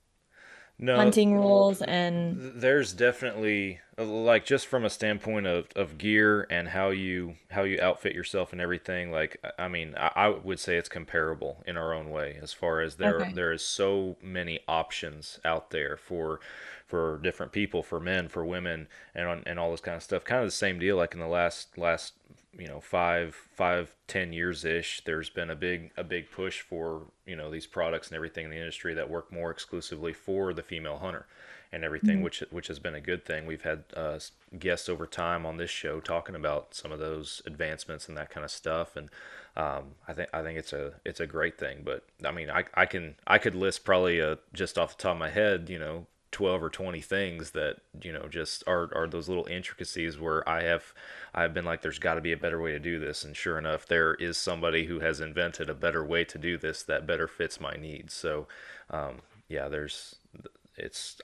no, hunting rules and there's definitely Like just from a standpoint of gear and how you outfit yourself and everything, like I mean, I would say it's comparable in our own way as far as Okay. there is so many options out there for different people, for men, for women, and all this kind of stuff. Kind of the same deal. Like in the last 5, 10 years ish, there's been a big push for these products and everything in the industry that work more exclusively for the female hunter and everything, Mhm. which has been a good thing. We've had guests over time on this show talking about some of those advancements and that kind of stuff, and I think it's a great thing. But I mean, I could list probably just off the top of my head, 12 or 20 things that just are those little intricacies where I've been like, there's got to be a better way to do this, and sure enough, there is somebody who has invented a better way to do this that better fits my needs. So yeah,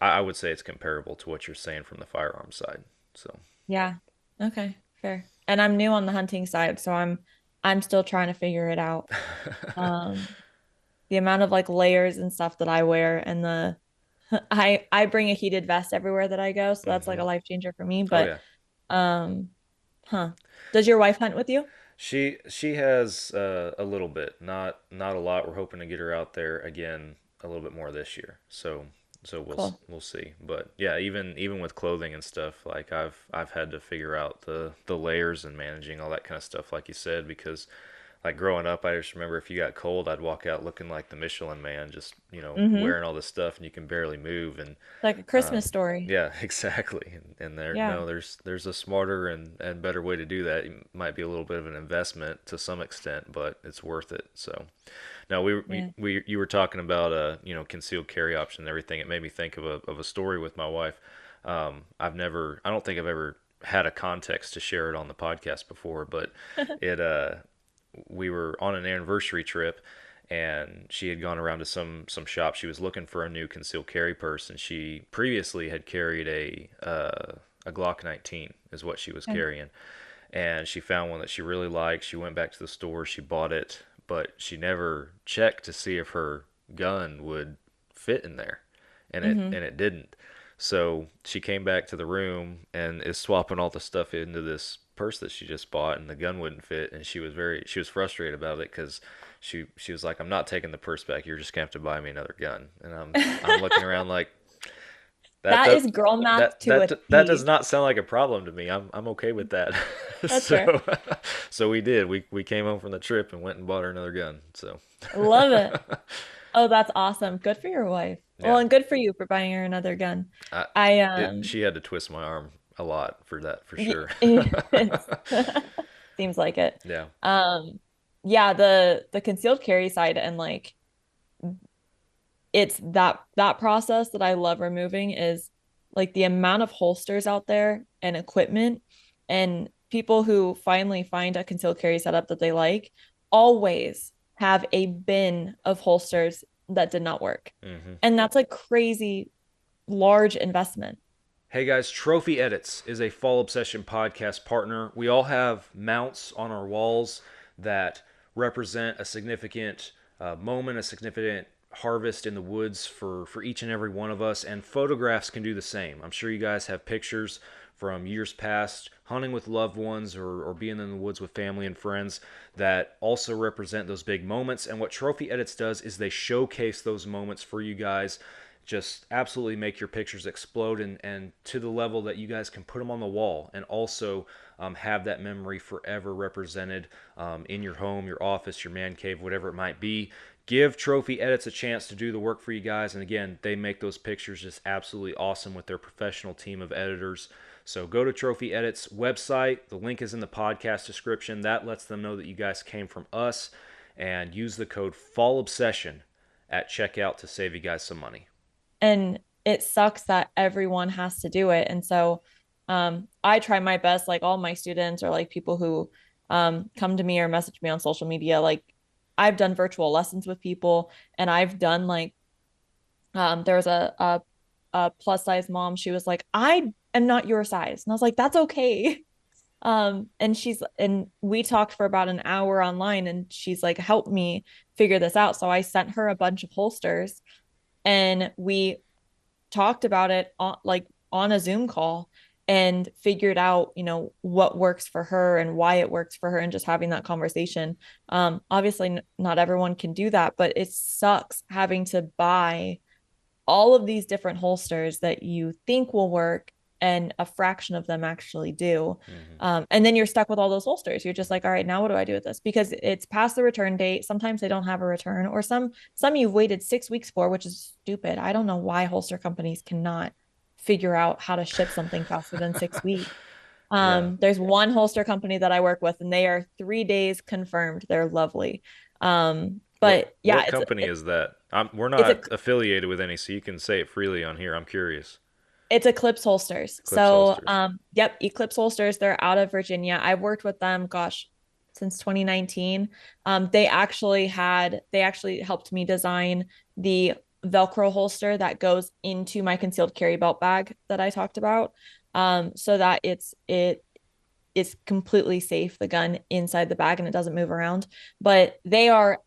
I would say it's comparable to what you're saying from the firearm side. So Yeah. Okay. Fair. And I'm new on the hunting side, so I'm still trying to figure it out. Um, the amount of like layers and stuff that I wear and the I bring a heated vest everywhere that I go, so that's like hmm a life changer for me. oh But yeah, um, huh. Does your wife hunt with you? she has a little bit, not a lot. We're hoping to get her out there again a little bit more this year. So Cool. we'll see. But yeah, even with clothing and stuff, like I've had to figure out the layers and managing all that kind of stuff, like you said, because like growing up, I just remember if you got cold, I'd walk out looking like the Michelin Man, just Mm-hmm. wearing all this stuff and you can barely move. And Like a Christmas story. yeah, exactly. And there, Yeah. no, there's a smarter and better way to do that. It might be a little bit of an investment to some extent, but it's worth it. So, now Yeah. you were talking about concealed carry option and everything. It made me think of a story with my wife. I don't think I've ever had a context to share it on the podcast before, but it we were on an anniversary trip and she had gone around to some shop. She was looking for a new concealed carry purse, and she previously had carried a Glock 19 is what she was Okay. carrying, and she found one that she really liked. She went back to the store, she bought it, but she never checked to see if her gun would fit in there, and it Mm-hmm. and it didn't. So she came back to the room and is swapping all the stuff into this purse that she just bought, and the gun wouldn't fit, and she was frustrated about it because she was like, "I'm not taking the purse back. You're just gonna have to buy me another gun." And I'm looking around like that That does, is girl math that to a that does T. not sound like a problem to me. I'm okay with that. That's fair. So so we did. We came home from the trip and went and bought her another gun. So Love it. Oh, that's awesome. Good for your wife. Well, yeah, and good for you for buying her another gun. I, I she had to twist my arm a lot for that for y- sure. it's seems like it. Yeah. Um, yeah, the concealed carry side and like it's that process that I love removing is like the amount of holsters out there and equipment and people who finally find a concealed carry setup that they like always have a bin of holsters that did not work. hmm And that's a crazy large investment. Hey guys, Trophy Edits is a Fall Obsession podcast partner. We all have mounts on our walls that represent a significant moment, a significant harvest in the woods for each and every one of us, and photographs can do the same. I'm sure you guys have pictures from years past, hunting with loved ones or being in the woods with family and friends that also represent those big moments. And what Trophy Edits does is they showcase those moments for you guys, just absolutely make your pictures explode and to the level that you guys can put them on the wall and also have that memory forever represented in your home, your office, your man cave, whatever it might be. Give Trophy Edits a chance to do the work for you guys. And again, they make those pictures just absolutely awesome with their professional team of editors. So go to Trophy Edits website. The link is in the podcast description. That lets them know that you guys came from us, and use the code Fall Obsession at checkout to save you guys some money. And it sucks that everyone has to do it. And so I try my best, like all my students or like people who come to me or message me on social media, like I've done virtual lessons with people and I've done like there was a plus size mom. She was like, I am not your size. And I was like, that's okay. And we talked for about an hour online and she's like, help me figure this out. So I sent her a bunch of holsters and we talked about it on a Zoom call. and figured out, what works for her and why it works for her, and just having that conversation. Obviously not everyone can do that, but it sucks having to buy all of these different holsters that you think will work and a fraction of them actually do. And then you're stuck with all those holsters. You're just like, all right, now what do I do with this? Because it's past the return date. Sometimes they don't have a return, or some you've waited 6 weeks for, which is stupid. I don't know why holster companies cannot figure out how to ship something faster than 6 weeks. There's one holster company that I work with, and they are 3 days confirmed. They're lovely. But yeah, what company is that? We're not affiliated with any, so you can say it freely on here. I'm curious. It's Eclipse Holsters. Holsters. Yep, Eclipse Holsters. They're out of Virginia. I've worked with them, gosh, since 2019. They actually helped me design the Velcro holster that goes into my concealed carry belt bag that I talked about, so that it is completely safe, the gun inside the bag, and it doesn't move around. But they are,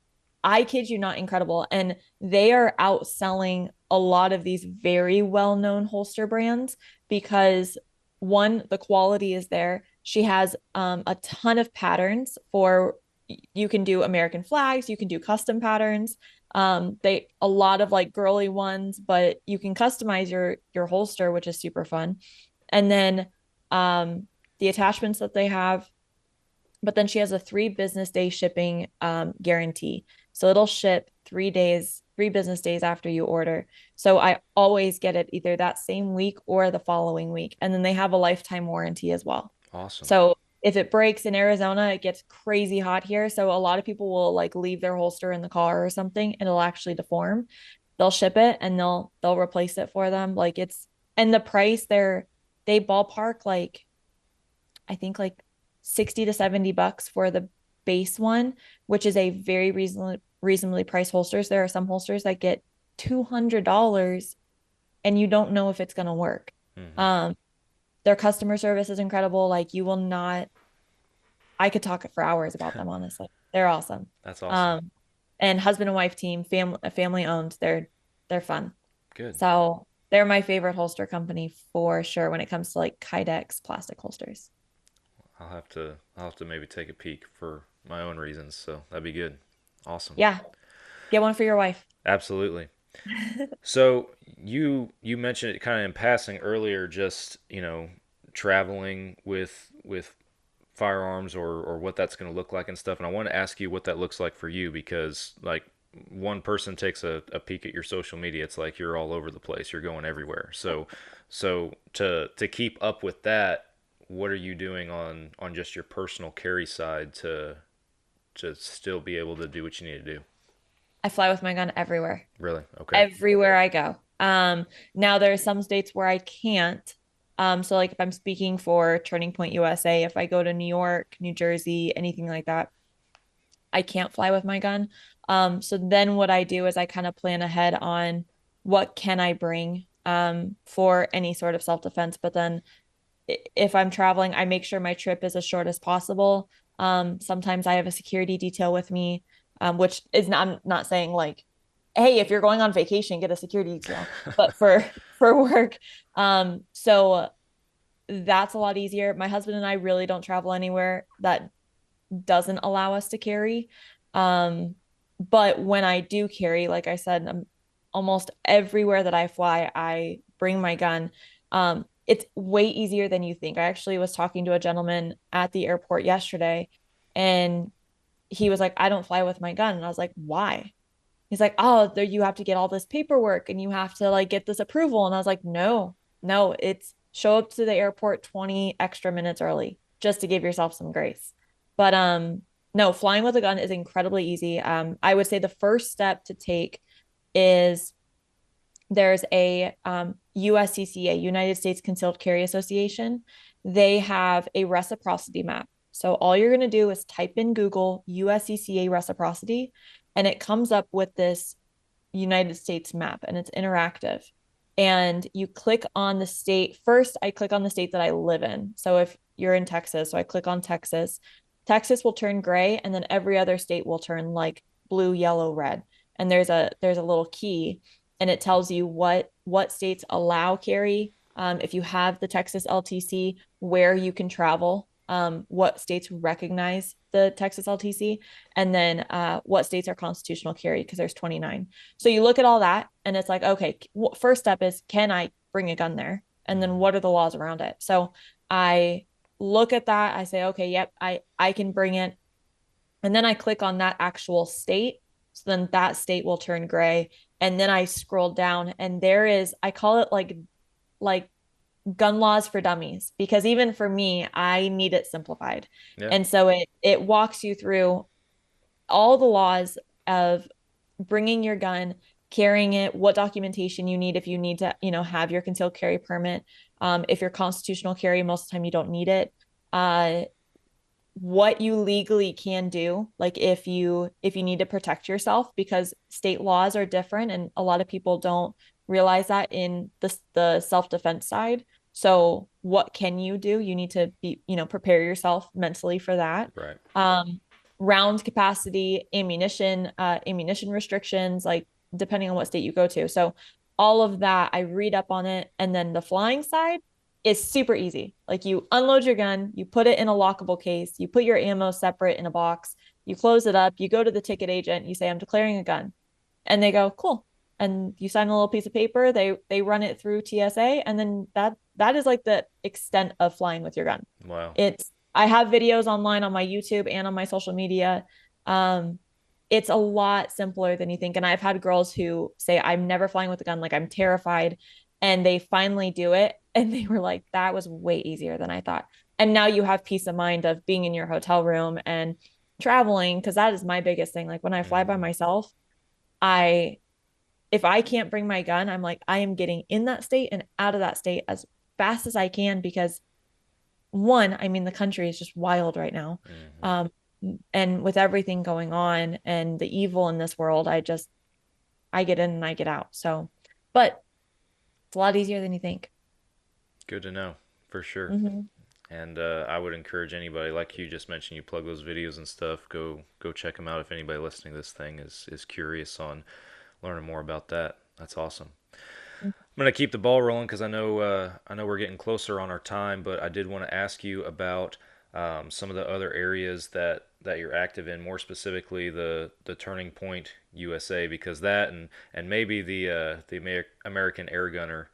I kid you not, incredible. And they are outselling a lot of these very well-known holster brands because, one, the quality is there. She has a ton of patterns you can do American flags, you can do custom patterns. A lot of like girly ones, but you can customize your holster, which is super fun. And then the attachments that they have, but then she has a 3 business day shipping guarantee. So it'll ship 3 business days after you order. So I always get it either that same week or the following week. And then they have a lifetime warranty as well. Awesome. So if it breaks in Arizona, it gets crazy hot here. So a lot of people will like leave their holster in the car or something, and it'll actually deform. They'll ship it and they'll replace it for them. And the price they ballpark like, I think like $60 to $70 for the base one, which is a very reasonably priced holsters. There are some holsters that get $200 and you don't know if it's going to work. Their customer service is incredible. Like, you will not, I could talk for hours about them, honestly. They're awesome. That's awesome. And husband and wife team, family owned. They're fun. Good. So they're my favorite holster company for sure when it comes to like Kydex plastic holsters. I'll have to maybe take a peek for my own reasons. So that'd be good. Awesome. Yeah. Get one for your wife. Absolutely. So you mentioned it kind of in passing earlier, just, traveling with firearms or what that's going to look like and stuff. And I want to ask you what that looks like for you, because like one person takes a peek at your social media, it's like you're all over the place. You're going everywhere. So to keep up with that, what are you doing on just your personal carry side to still be able to do what you need to do? I fly with my gun everywhere. Really? Okay. Everywhere I go. Now there are some states where I can't. So like if I'm speaking for Turning Point USA, if I go to New York, New Jersey, anything like that, I can't fly with my gun. So then what I do is I kind of plan ahead on what can I bring for any sort of self-defense. But then if I'm traveling, I make sure my trip is as short as possible. Sometimes I have a security detail with me, which is I'm not saying like, hey, if you're going on vacation, get a security detail, but for work. So that's a lot easier. My husband and I really don't travel anywhere that doesn't allow us to carry. But when I do carry, like I said, almost everywhere that I fly, I bring my gun. It's way easier than you think. I actually was talking to a gentleman at the airport yesterday, and he was like, I don't fly with my gun. And I was like, why? He's like, oh, you have to get all this paperwork and you have to like get this approval. And I was like, no, it's show up to the airport 20 extra minutes early just to give yourself some grace. But no, flying with a gun is incredibly easy. I would say the first step to take is there's a USCCA, United States Concealed Carry Association. They have a reciprocity map. So all you're going to do is type in Google USCCA reciprocity, and it comes up with this United States map, and it's interactive. And you click on the state. First, I click on the state that I live in. So if you're in Texas, so I click on Texas. Texas will turn gray, and then every other state will turn like blue, yellow, red. And there's a little key, and it tells you what states allow carry if you have the Texas LTC, where you can travel, what states recognize the Texas LTC, and then what states are constitutional carry, because there's 29. So you look at all that and it's like, okay, first step is, can I bring a gun there? And then what are the laws around it? So I look at that, I say, okay, yep, I can bring it. And then I click on that actual state. So then that state will turn gray. And then I scroll down and there is, I call it like gun laws for dummies, because even for me, I need it simplified. Yeah. And so it walks you through all the laws of bringing your gun, carrying it, what documentation you need if you need to, have your concealed carry permit. If you're constitutional carry, most of the time you don't need it. What you legally can do, like if you need to protect yourself, because state laws are different and a lot of people don't realize that in the self-defense side. So what can you do? You need to be, prepare yourself mentally for that. Right. Round capacity, ammunition restrictions, like depending on what state you go to. So all of that, I read up on it. And then the flying side is super easy. Like you unload your gun, you put it in a lockable case, you put your ammo separate in a box, you close it up, you go to the ticket agent, you say, I'm declaring a gun. And they go, cool. And you sign a little piece of paper, they run it through TSA, and then that is like the extent of flying with your gun. Wow. I have videos online on my YouTube and on my social media. It's a lot simpler than you think. And I've had girls who say, I'm never flying with a gun, like I'm terrified. And they finally do it. And they were like, that was way easier than I thought. And now you have peace of mind of being in your hotel room and traveling, because that is my biggest thing. Like when I fly by myself, if I can't bring my gun, I'm like, I am getting in that state and out of that state as fast as I can, because one, I mean, the country is just wild right now. And with everything going on and the evil in this world, I get in and I get out. So, but it's a lot easier than you think. Good to know, for sure. Mm-hmm. And I would encourage anybody, like you just mentioned, you plug those videos and stuff, go check them out if anybody listening to this thing is curious on learning more about that. That's awesome. I'm gonna keep the ball rolling because I know we're getting closer on our time, but I did want to ask you about some of the other areas that you're active in, more specifically the Turning Point USA, because that and maybe the American Air Gunner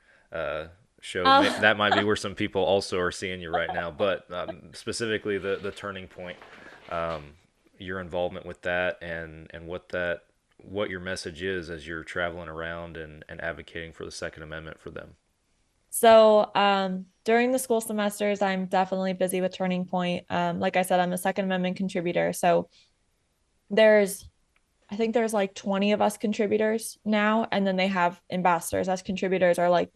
show, that might be where some people also are seeing you right now, but specifically the Turning Point, your involvement with that and what your message is as you're traveling around and advocating for the Second Amendment for them. So during the school semesters, I'm definitely busy with Turning Point. Like I said, I'm a Second Amendment contributor. So I think there's like 20 of us contributors now. And then they have ambassadors. As contributors are like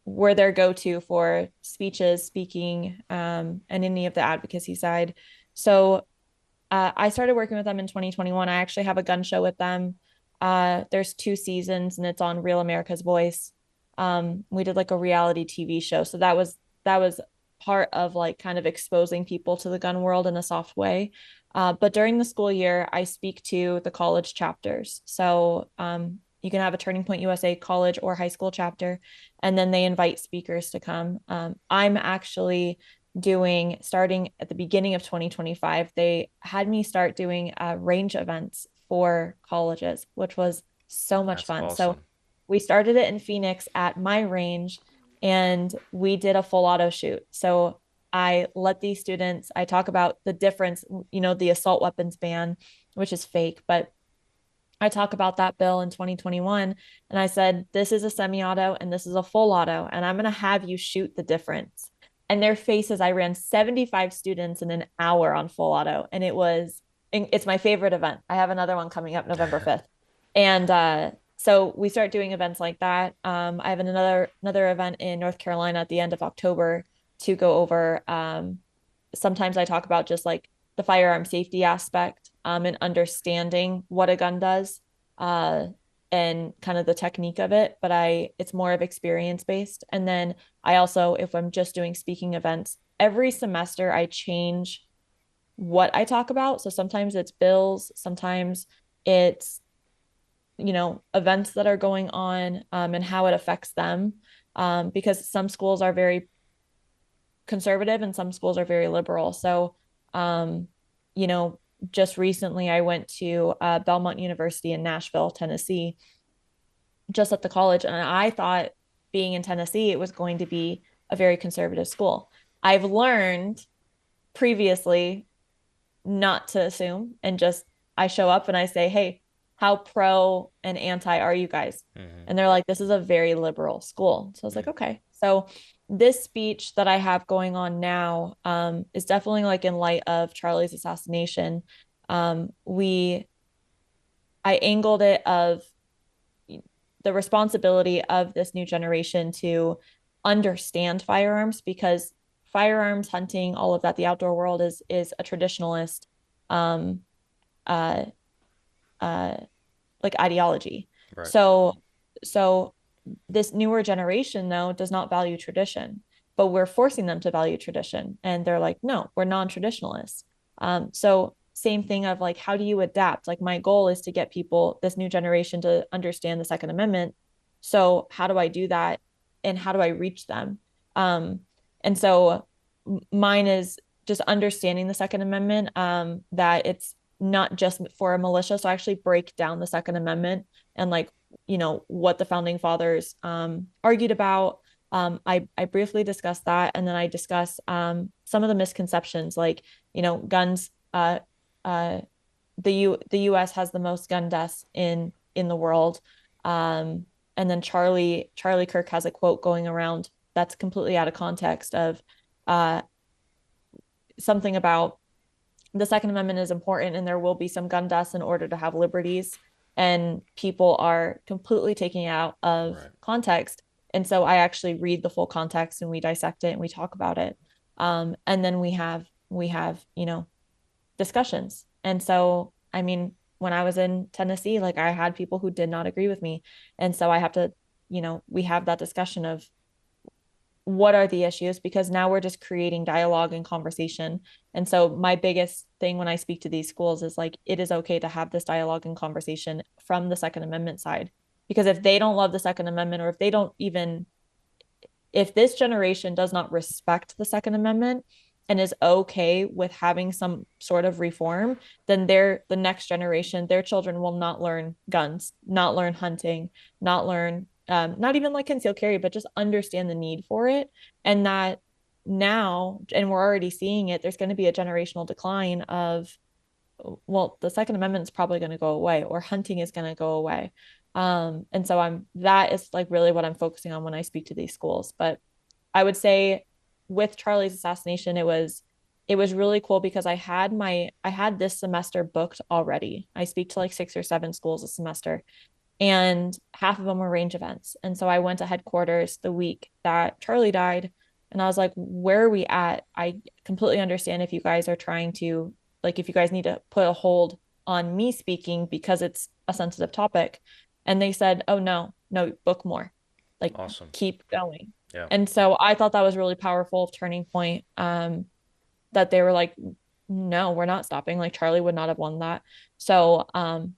where their go-to for speeches, speaking, and any of the advocacy side. So I started working with them in 2021. I actually have a gun show with them. There's 2 seasons and it's on Real America's Voice. We did like a reality TV show. So that was part of like kind of exposing people to the gun world in a soft way. But during the school year, I speak to the college chapters. So you can have a Turning Point USA college or high school chapter, and then they invite speakers to come. I'm actually starting at the beginning of 2025, they had me start doing range events for colleges, which was so much fun. Awesome. So we started it in Phoenix at my range, and we did a full auto shoot. So I let these students, I talk about the difference, the assault weapons ban, which is fake, but I talk about that bill in 2021. And I said, this is a semi-auto and this is a full auto, and I'm going to have you shoot the difference. And their faces, I ran 75 students in an hour on full auto. And it's my favorite event. I have another one coming up November 5th. And so we start doing events like that. I have another event in North Carolina at the end of October to go over. Sometimes I talk about just like the firearm safety aspect and understanding what a gun does and kind of the technique of it. But it's more of experience based. And then I also, if I'm just doing speaking events, every semester I change what I talk about. So sometimes it's bills, sometimes it's events that are going on and how it affects them. because some schools are very conservative and some schools are very liberal. So, you know, just recently I went to Belmont University in Nashville, Tennessee, just at the college, and I thought being in Tennessee, it was going to be a very conservative school. I've learned previously not to assume and just I show up and I say, hey, how pro and anti are you guys? And they're like, this is a very liberal school. So I was like, okay. So this speech that I have going on now is definitely like in light of Charlie's assassination. I angled it of the responsibility of this new generation to understand firearms, because firearms, hunting, all of that, the outdoor world is a traditionalist um uh like ideology. Right. So this newer generation though does not value tradition, but we're forcing them to value tradition, and they're like, no, we're non-traditionalists. So same thing of like, how do you adapt? Like my goal is to get people, this new generation, to understand the Second Amendment. So how do I do that, and how do I reach them? And so mine is just understanding the Second Amendment, that it's not just for a militia. So I actually break down the Second Amendment and like, you know, what the founding fathers argued about. I briefly discuss that, and then I discuss some of the misconceptions, like, you know, guns. The U.S. has the most gun deaths in the world. And then Charlie Kirk has a quote going around that's completely out of context of uh, something about the Second Amendment is important and there will be some gun deaths in order to have liberties. And people are completely taking it out of context. And so I actually read the full context and we dissect it and we talk about it. And then we have, you know, discussions. And so, I mean, when I was in Tennessee, like I had people who did not agree with me. And so I have to, you know, we have that discussion of what are the issues, because now we're just creating dialogue and conversation. And so my biggest thing when I speak to these schools is like, it is okay to have this dialogue and conversation from the Second Amendment side, because if they don't love the Second Amendment, or if they don't even, if this generation does not respect the Second Amendment and is okay with having some sort of reform, then the next generation, their children will not learn guns, not learn hunting, not learn not even like concealed carry, but just understand the need for it. And that now, and we're already seeing it, there's going to be a generational decline of, well, the Second Amendment is probably going to go away, or hunting is going to go away. And so that is like really what I'm focusing on when I speak to these schools. But I would say with Charlie's assassination, it was really cool because I had this semester booked already. I speak to like 6 or 7 schools a semester, and half of them were range events. And so I went to headquarters the week that Charlie died, and I was like, where are we at? I completely understand if you guys are trying to, like, if you guys need to put a hold on me speaking because it's a sensitive topic. And they said, oh, no, book more. Like, awesome. Keep going. Yeah. And so I thought that was really powerful turning point, that they were like, no, we're not stopping. Like Charlie would not have won that. So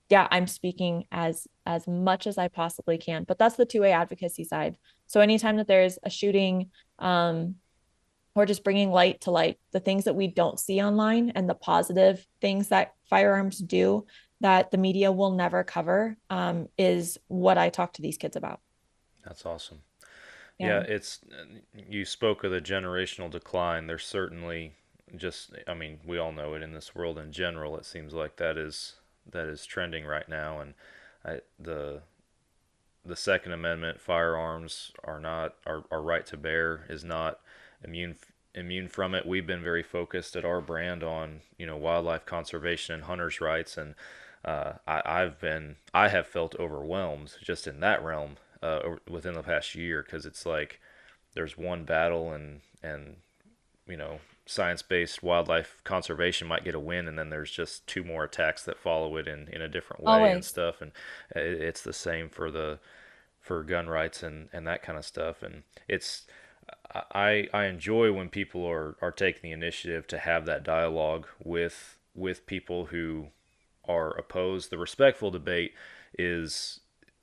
yeah, I'm speaking as much as I possibly can, but that's the two-way advocacy side. So anytime that there's a shooting, or just bringing light to like the things that we don't see online and the positive things that firearms do that the media will never cover, is what I talk to these kids about. That's awesome. Yeah, you spoke of the generational decline. There's certainly I mean, we all know it in this world in general. It seems like that is trending right now, and the Second Amendment, firearms are not our right to bear is not immune from it. We've been very focused at our brand on, you know, wildlife conservation and hunters' rights, and I have felt overwhelmed just in that realm within the past year, because it's like there's one battle and you know, science-based wildlife conservation might get a win, and then there's just 2 more attacks that follow it in a different way. Always. And stuff, and it's the same for gun rights and that kind of stuff. And I enjoy when people are taking the initiative to have that dialogue with people who are opposed. The respectful debate is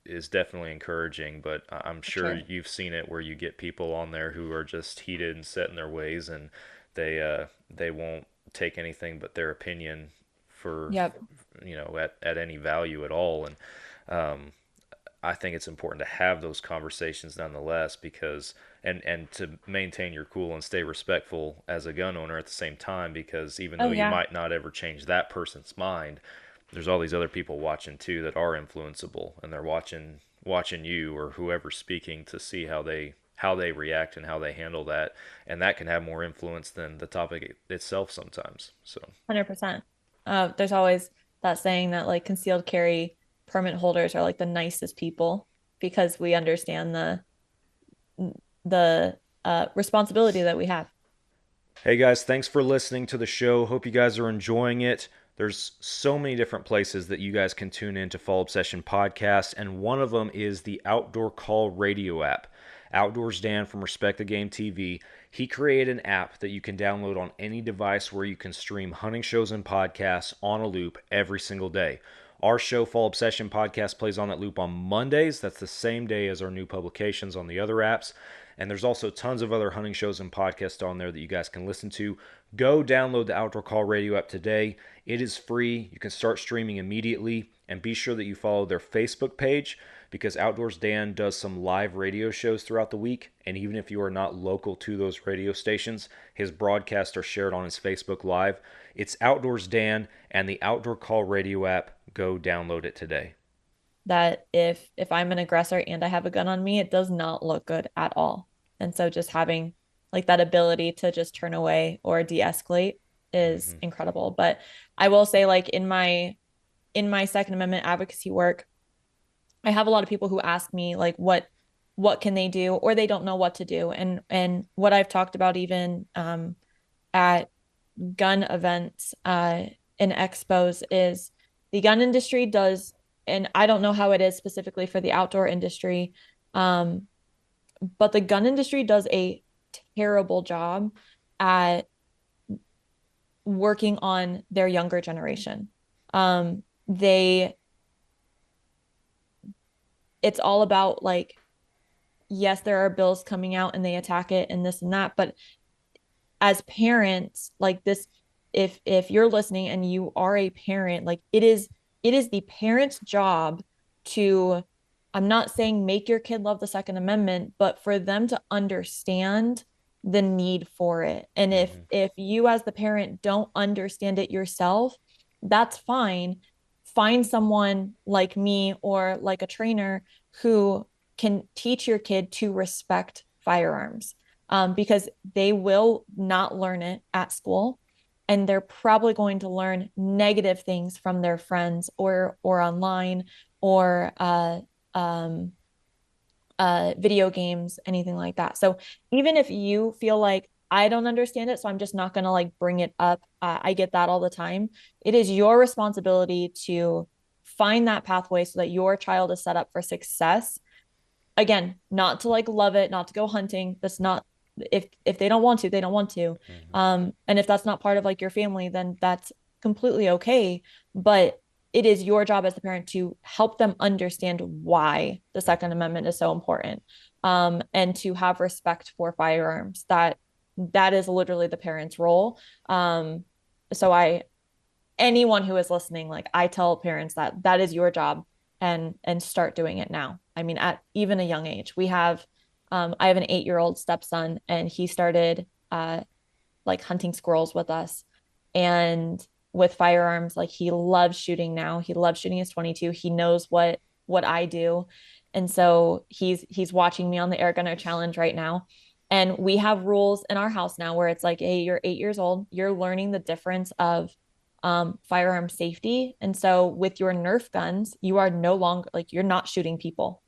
is definitely encouraging, but I'm sure you've seen it where you get people on there who are just heated and set in their ways, and they won't take anything but their opinion for at any value at all. And I think it's important to have those conversations nonetheless, because and to maintain your cool and stay respectful as a gun owner at the same time, because even though you might not ever change that person's mind, there's all these other people watching too that are influenceable, and they're watching you or whoever's speaking to see how they react and how they handle that, and that can have more influence than the topic itself sometimes. So 100%. There's always that saying that like concealed carry permit holders are like the nicest people, because we understand the responsibility that we have. Hey guys, thanks for listening to the show. Hope you guys are enjoying it. There's so many different places that you guys can tune in to Fall Obsession Podcast, and one of them is the Outdoor Call radio app. Outdoors Dan from Respect the Game TV, he created an app that you can download on any device where you can stream hunting shows and podcasts on a loop every single day. Our show, Fall Obsession Podcast, plays on that loop on Mondays. That's the same day as our new publications on the other apps. And there's also tons of other hunting shows and podcasts on there that you guys can listen to. Go download the Outdoor Call radio app today. It is free. You can start streaming immediately. And be sure that you follow their Facebook page, because Outdoors Dan does some live radio shows throughout the week. And even if you are not local to those radio stations, his broadcasts are shared on his Facebook Live. It's Outdoors Dan and the Outdoor Call radio app. Go download it today. That if I'm an aggressor and I have a gun on me, it does not look good at all. And so just having like that ability to just turn away or de-escalate is incredible. But I will say, like in my Second Amendment advocacy work, I have a lot of people who ask me like what can they do, or they don't know what to do. And what I've talked about even at gun events and expos is the gun industry does, and I don't know how it is specifically for the outdoor industry, but the gun industry does a terrible job at working on their younger generation. It's all about like, yes, there are bills coming out and they attack it and this and that, but as parents, like this, if you're listening and you are a parent, like it is the parent's job to, I'm not saying make your kid love the Second Amendment, but for them to understand the need for it. And if you as the parent don't understand it yourself, that's fine. Find someone like me or like a trainer who can teach your kid to respect firearms, because they will not learn it at school. And they're probably going to learn negative things from their friends or online or video games, anything like that. So even if you feel like I don't understand it, so I'm just not going to like bring it up, I get that all the time. It is your responsibility to find that pathway so that your child is set up for success. Again, not to like love it, not to go hunting. That's not, if they don't want to, they don't want to. And if that's not part of like your family, then that's completely okay. But it is your job as the parent to help them understand why the Second Amendment is so important, and to have respect for firearms. That is literally the parent's role. So anyone who is listening, like I tell parents that is your job, and start doing it now. I mean, at even a young age. I have an 8-year-old stepson, and he started like hunting squirrels with us, and with firearms, like he loves shooting now. He loves shooting his .22. He knows what I do. And so he's watching me on the Air Gunner Challenge right now. And we have rules in our house now where it's like, hey, you're 8 years old. You're learning the difference of firearm safety. And so with your Nerf guns, you are no longer like, you're not shooting people.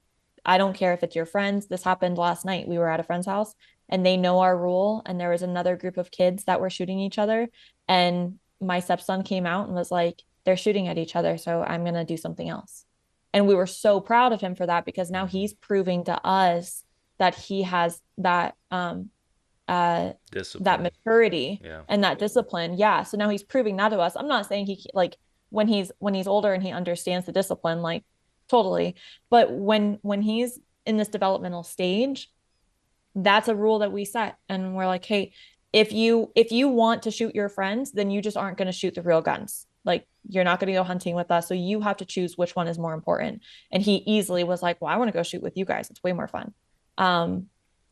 I don't care if it's your friends. This happened last night. We were at a friend's house and they know our rule. And there was another group of kids that were shooting each other. And my stepson came out and was like, they're shooting at each other, so I'm going to do something else. And we were so proud of him for that, because now he's proving to us that he has that that maturity and that discipline. Yeah. So now he's proving that to us. I'm not saying he, like when he's older and he understands the discipline, like totally. But when he's in this developmental stage, that's a rule that we set. And we're like, hey, if you want to shoot your friends, then you just aren't going to shoot the real guns. Like, you're not going to go hunting with us. So you have to choose which one is more important. And he easily was like, well, I want to go shoot with you guys. It's way more fun.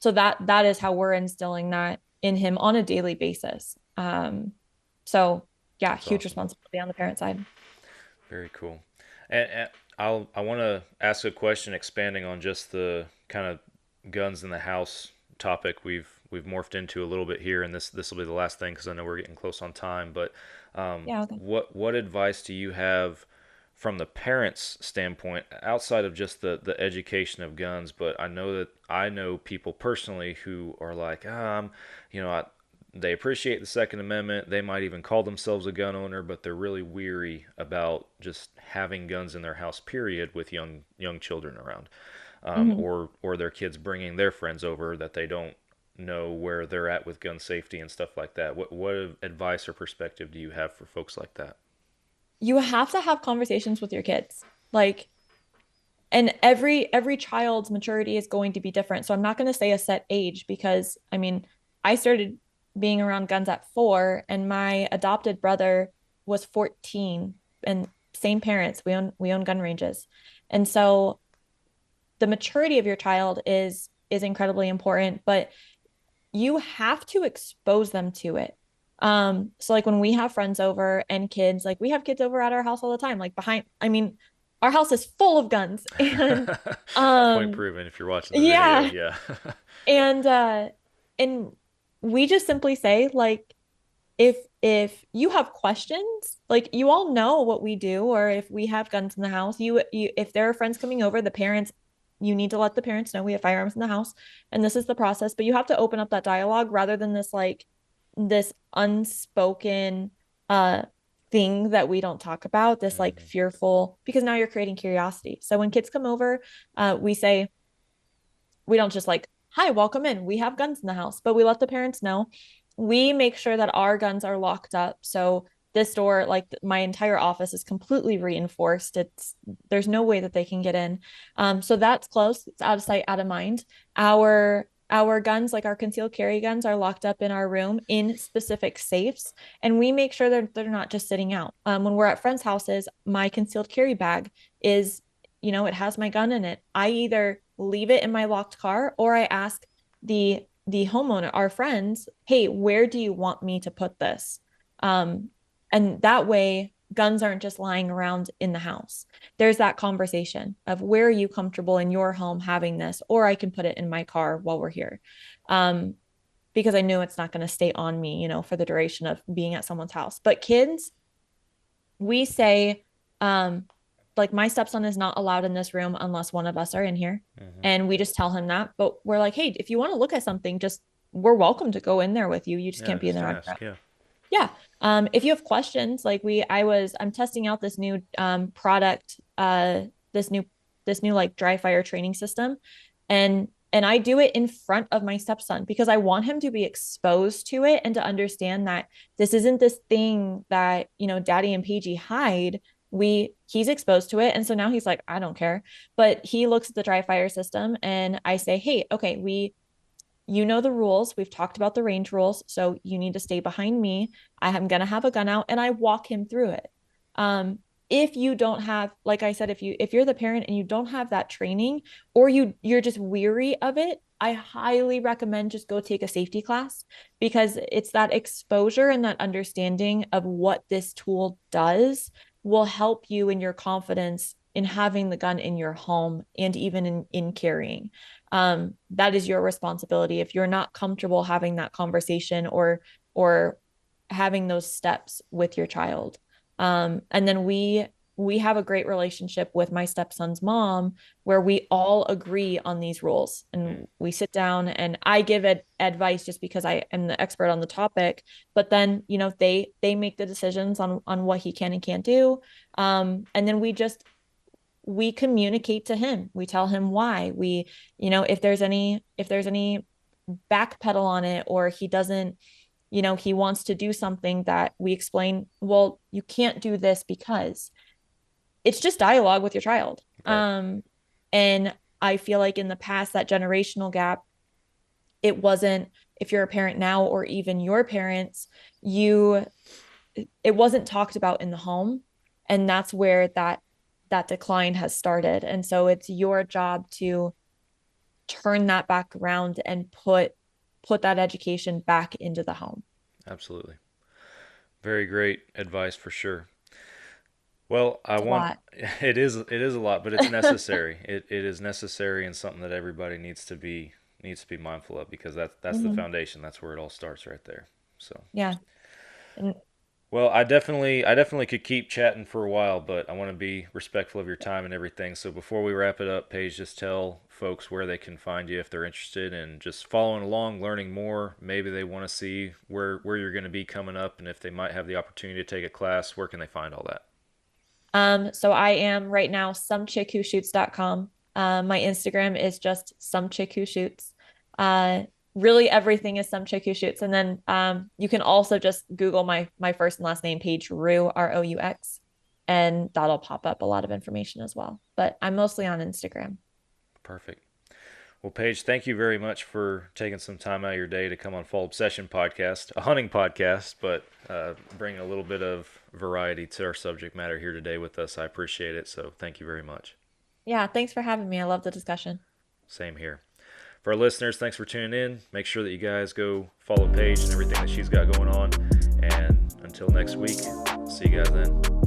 So that is how we're instilling that in him on a daily basis. So yeah, That's huge awesome. responsibility on the parent side. Very cool. And I want to ask a question expanding on just the kind of guns in the house topic we've morphed into a little bit here, and this will be the last thing because I know we're getting close on time. But Yeah. Okay. what advice do you have from the parents' standpoint outside of just the education of guns? But I know people personally who are like, you know, they appreciate the Second Amendment. They might even call themselves a gun owner, but they're really weary about just having guns in their house, period, with young children around, or their kids bringing their friends over that they don't know where they're at with gun safety and stuff like that. What advice or perspective do you have for folks like that? You have to have conversations with your kids. Like, and every child's maturity is going to be different. So I'm not going to say a set age because I mean, I started being around guns at 4 and my adopted brother was 14 and same parents. We own gun ranges. And so the maturity of your child is incredibly important, but you have to expose them to it. So like when we have friends over and kids, like we have kids over at our house all the time, like I mean, our house is full of guns and Point proven if you're watching the yeah. video. Yeah. And we just simply say like if you have questions, like you all know what we do, or if we have guns in the house, you if there are friends coming over, the parents, you need to let the parents know we have firearms in the house and this is the process, but you have to open up that dialogue rather than this unspoken thing that we don't talk about, this like fearful, because now you're creating curiosity. So when kids come over, we say, we don't just like, hi, welcome in, we have guns in the house, but we let the parents know. We make sure that our guns are locked up. So this door, like my entire office is completely reinforced. There's no way that they can get in. So that's close. It's out of sight, out of mind. Our guns, like our concealed carry guns, are locked up in our room in specific safes. And we make sure that they're not just sitting out. When we're at friends' houses, my concealed carry bag is, it has my gun in it. I either leave it in my locked car or I ask the homeowner, our friends, hey, where do you want me to put this? And that way guns aren't just lying around in the house. There's that conversation of where are you comfortable in your home having this, or I can put it in my car while we're here. Because I know it's not going to stay on me, for the duration of being at someone's house. But kids, we say, like my stepson is not allowed in this room unless one of us are in here. And we just tell him that, but we're like, hey, if you want to look at something, we're welcome to go in there with you. You just can't be in there. Yeah. If you have questions, like I'm testing out this new product, this new like dry fire training system. And I do it in front of my stepson because I want him to be exposed to it and to understand that this isn't this thing that, Daddy and Paige hide. He's exposed to it. And so now he's like, I don't care. But he looks at the dry fire system and I say, hey, okay, you know the rules. We've talked about the range rules. So you need to stay behind me. I am going to have a gun out and I walk him through it. If you don't have, like I said, if you're the parent and you don't have that training or you're just weary of it, I highly recommend just go take a safety class because it's that exposure and that understanding of what this tool does will help you in your confidence in having the gun in your home and even in carrying. That is your responsibility. If you're not comfortable having that conversation or having those steps with your child. And then we have a great relationship with my stepson's mom where we all agree on these rules and we sit down and I give advice just because I am the expert on the topic, but then, they make the decisions on what he can and can't do. And then we communicate to him. We tell him why if there's any backpedal on it, or he doesn't, he wants to do something that we explain, well, you can't do this because it's just dialogue with your child. And I feel like in the past, that generational gap, it wasn't, if you're a parent now or even your parents, it wasn't talked about in the home. And that's where that decline has started. And so it's your job to turn that back around and put that education back into the home. Absolutely. Very great advice for sure. Well, it is a lot, but it's necessary. It is necessary and something that everybody needs to be mindful of, because that's the foundation. That's where it all starts right there. So yeah. And well, I definitely could keep chatting for a while, but I want to be respectful of your time and everything. So before we wrap it up, Paige, just tell folks where they can find you if they're interested in just following along, learning more. Maybe they want to see where you're going to be coming up, and if they might have the opportunity to take a class, where can they find all that? So I am right now somechick-who-shoots.com. My Instagram is just somechick-who-shoots. Really everything is somechick-who-shoots. And then you can also just Google my first and last name, Paige Roux, Roux, and that'll pop up a lot of information as well. But I'm mostly on Instagram. Perfect. Well, Paige, thank you very much for taking some time out of your day to come on Fall Obsession Podcast, a hunting podcast, but bringing a little bit of variety to our subject matter here today with us. I appreciate it. So thank you very much. Yeah, thanks for having me. I love the discussion. Same here. For our listeners, thanks for tuning in. Make sure that you guys go follow Paige and everything that she's got going on. And until next week, see you guys then.